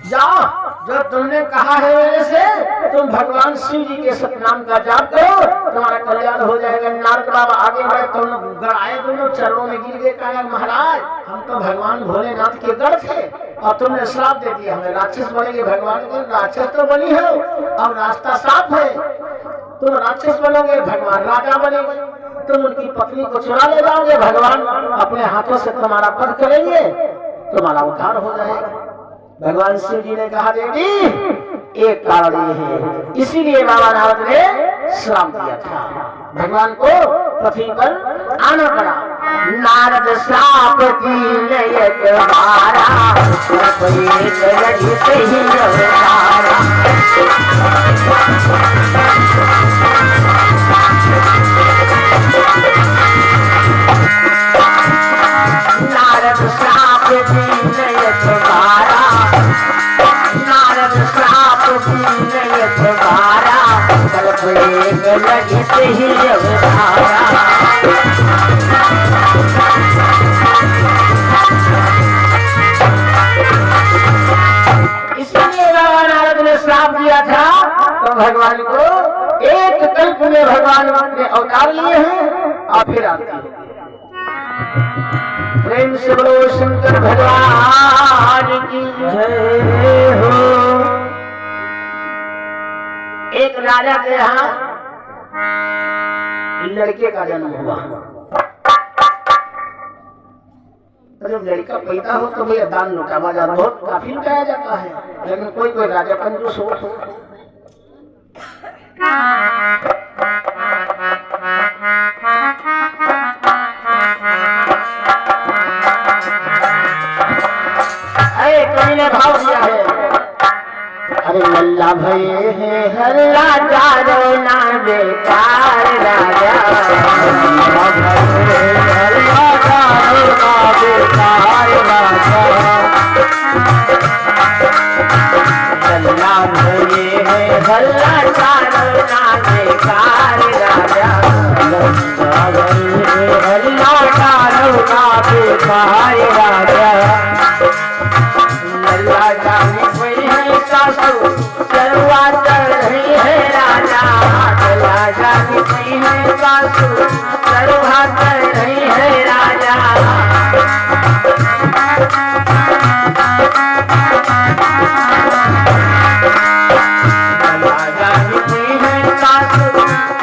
जाओ जो तुमने कहा है मेरे से, तुम भगवान शिव जी के सतनाम का जाप करो, तुम्हारा कल्याण हो जाएगा। नारद बाबा आगे बढ़े, तुम गढ़ आए, दोनों चरणों में गिर गए, कहा महाराज हम तो भगवान भोलेनाथ के गढ़ थे और तुमने श्राप दे दिया, हमें राक्षस बनेंगे। भगवान को राक्षस तो बनी हो, अब रास्ता साफ है, तुम राक्षस बनोगे, भगवान राजा बनेंगे, तुम उनकी पत्नी को चुरा ले जाओगे, भगवान अपने हाथों से तुम्हारा वध करेंगे, तुम्हारा उद्धार हो जाएगा। भगवान शिव जी ने कहा देवी एक कारण ये है, इसीलिए बाबा नारद ने श्राप दिया था, भगवान को पृथ्वी पर आना पड़ा। नारद श्राप दीने एक बारा, नारद श्राप दीने एक बारा, नारद श्राप दीने एक बारा, कल्प एक लगित ही अवतारा। इसलिए बाबा नारद ने श्राप दिया था, तो भगवान को एक कल्प में भगवान ने अवतार लिए हैं और फिर आते हैं। प्रेम से बोलो शंकर भगवान की जय हो। एक राजा के यहाँ लड़के का जन्म हुआ। जब लड़का पैदा हो तो भैया दान लुटावा जाता, बहुत काफी लुटाया जाता है, लेकिन कोई कोई राजा कंजूस हो। कवि ने भाव दिया है, अरे लल्ला भये है हल्ला चारो ना बेकार राजा, लल्ला चारो ना बेकार राजा, लल्ला भये है हल्ला चारो ना बेकार राजा, लल्ला भये हल्ला चारो ना बेकार राजा। लल्ला जाने कोई है सासू चलवा चल रही है राजा, लल्ला जाने कोई है सासू चलवा चल रही है राजा। लल्ला जाने कोई है सासू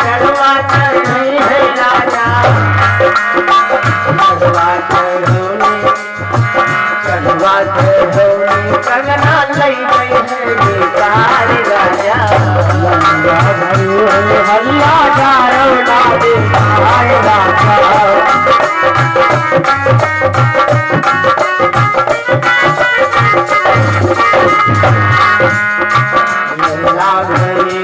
चलवा चल रही है राजा, चलवा चल कंगना लई गई है बेकार राजा, लल्ला भये हल्ला चारो ना बेकार राजा। लल्ला भये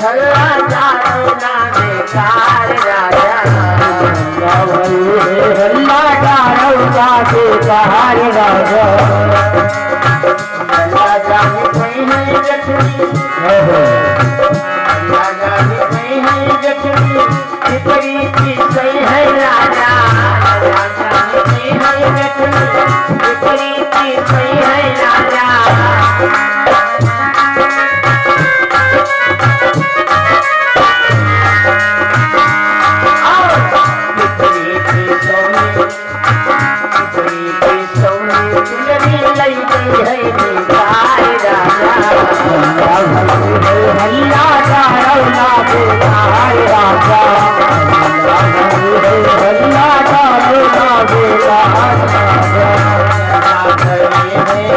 हल्ला चारो ना बेकार राजा, लल्ला भये हल्ला चारो ना बेकार राजा। लल्ला जाने कोई है जठनी, लल्ला जाने कोई है जठनी, पिपरी की सही है राजा, लल्ला जाने कोई है जठनी, पिपरी की सही है राजा। पिपरी की सोनी, पिपरी की सोनी चुनरी लई गई है बेकार राजा, हल्ला चारो ना बेकार राजा, हल्ला चारो ना बेकार राजा,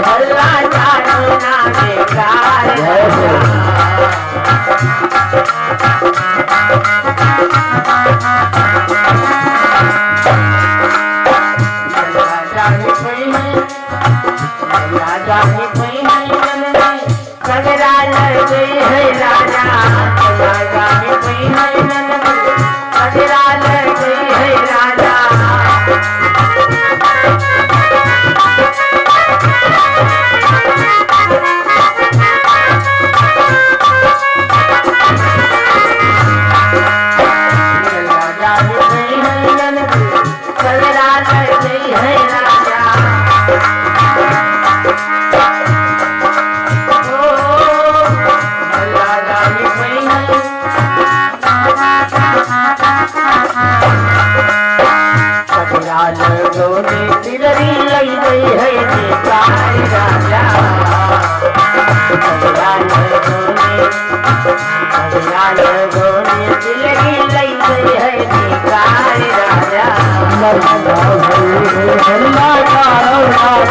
हल्ला चारो ना बेकार राजा। राजा की कोई नहीं जननी, सगरा लड़ गई है राजा, राजा की कोई नहीं जननी, सगरा लड़ गई है राजा। राजा की कोई नहीं जननी, सगरा लड़ गई है राजा। लल्ला जाने कोई नहीं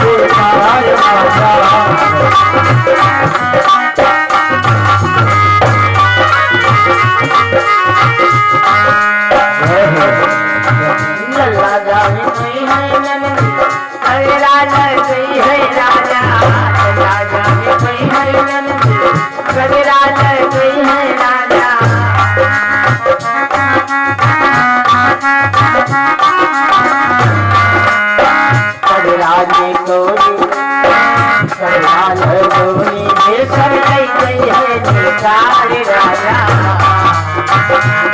बेकार लल्ला जाने कोई है नंदी अरे राजा कोई है राजा लल्ला जाने कोई है नंदी अरे राजा कोई है राजा अरे राजे कोई सरदार धोनी बेसर गई है निकार राजा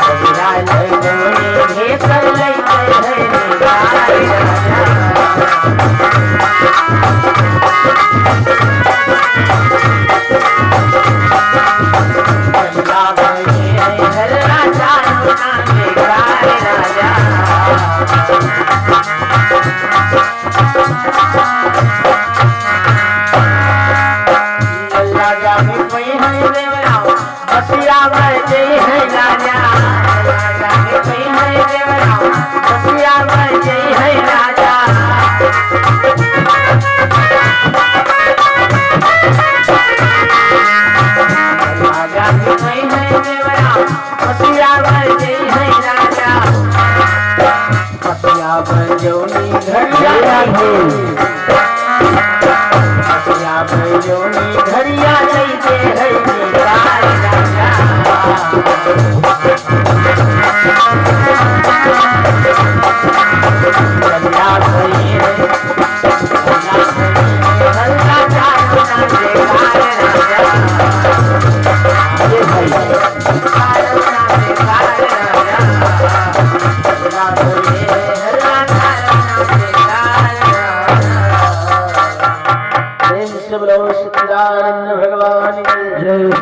अरे राजा धोनी बेसर गई है निकार जोनी घड़िया लेके है निकार राजा लल्ला कोई है लल्ला जाने बेकार राजा ये भाई बेकार राजा लल्ला कोई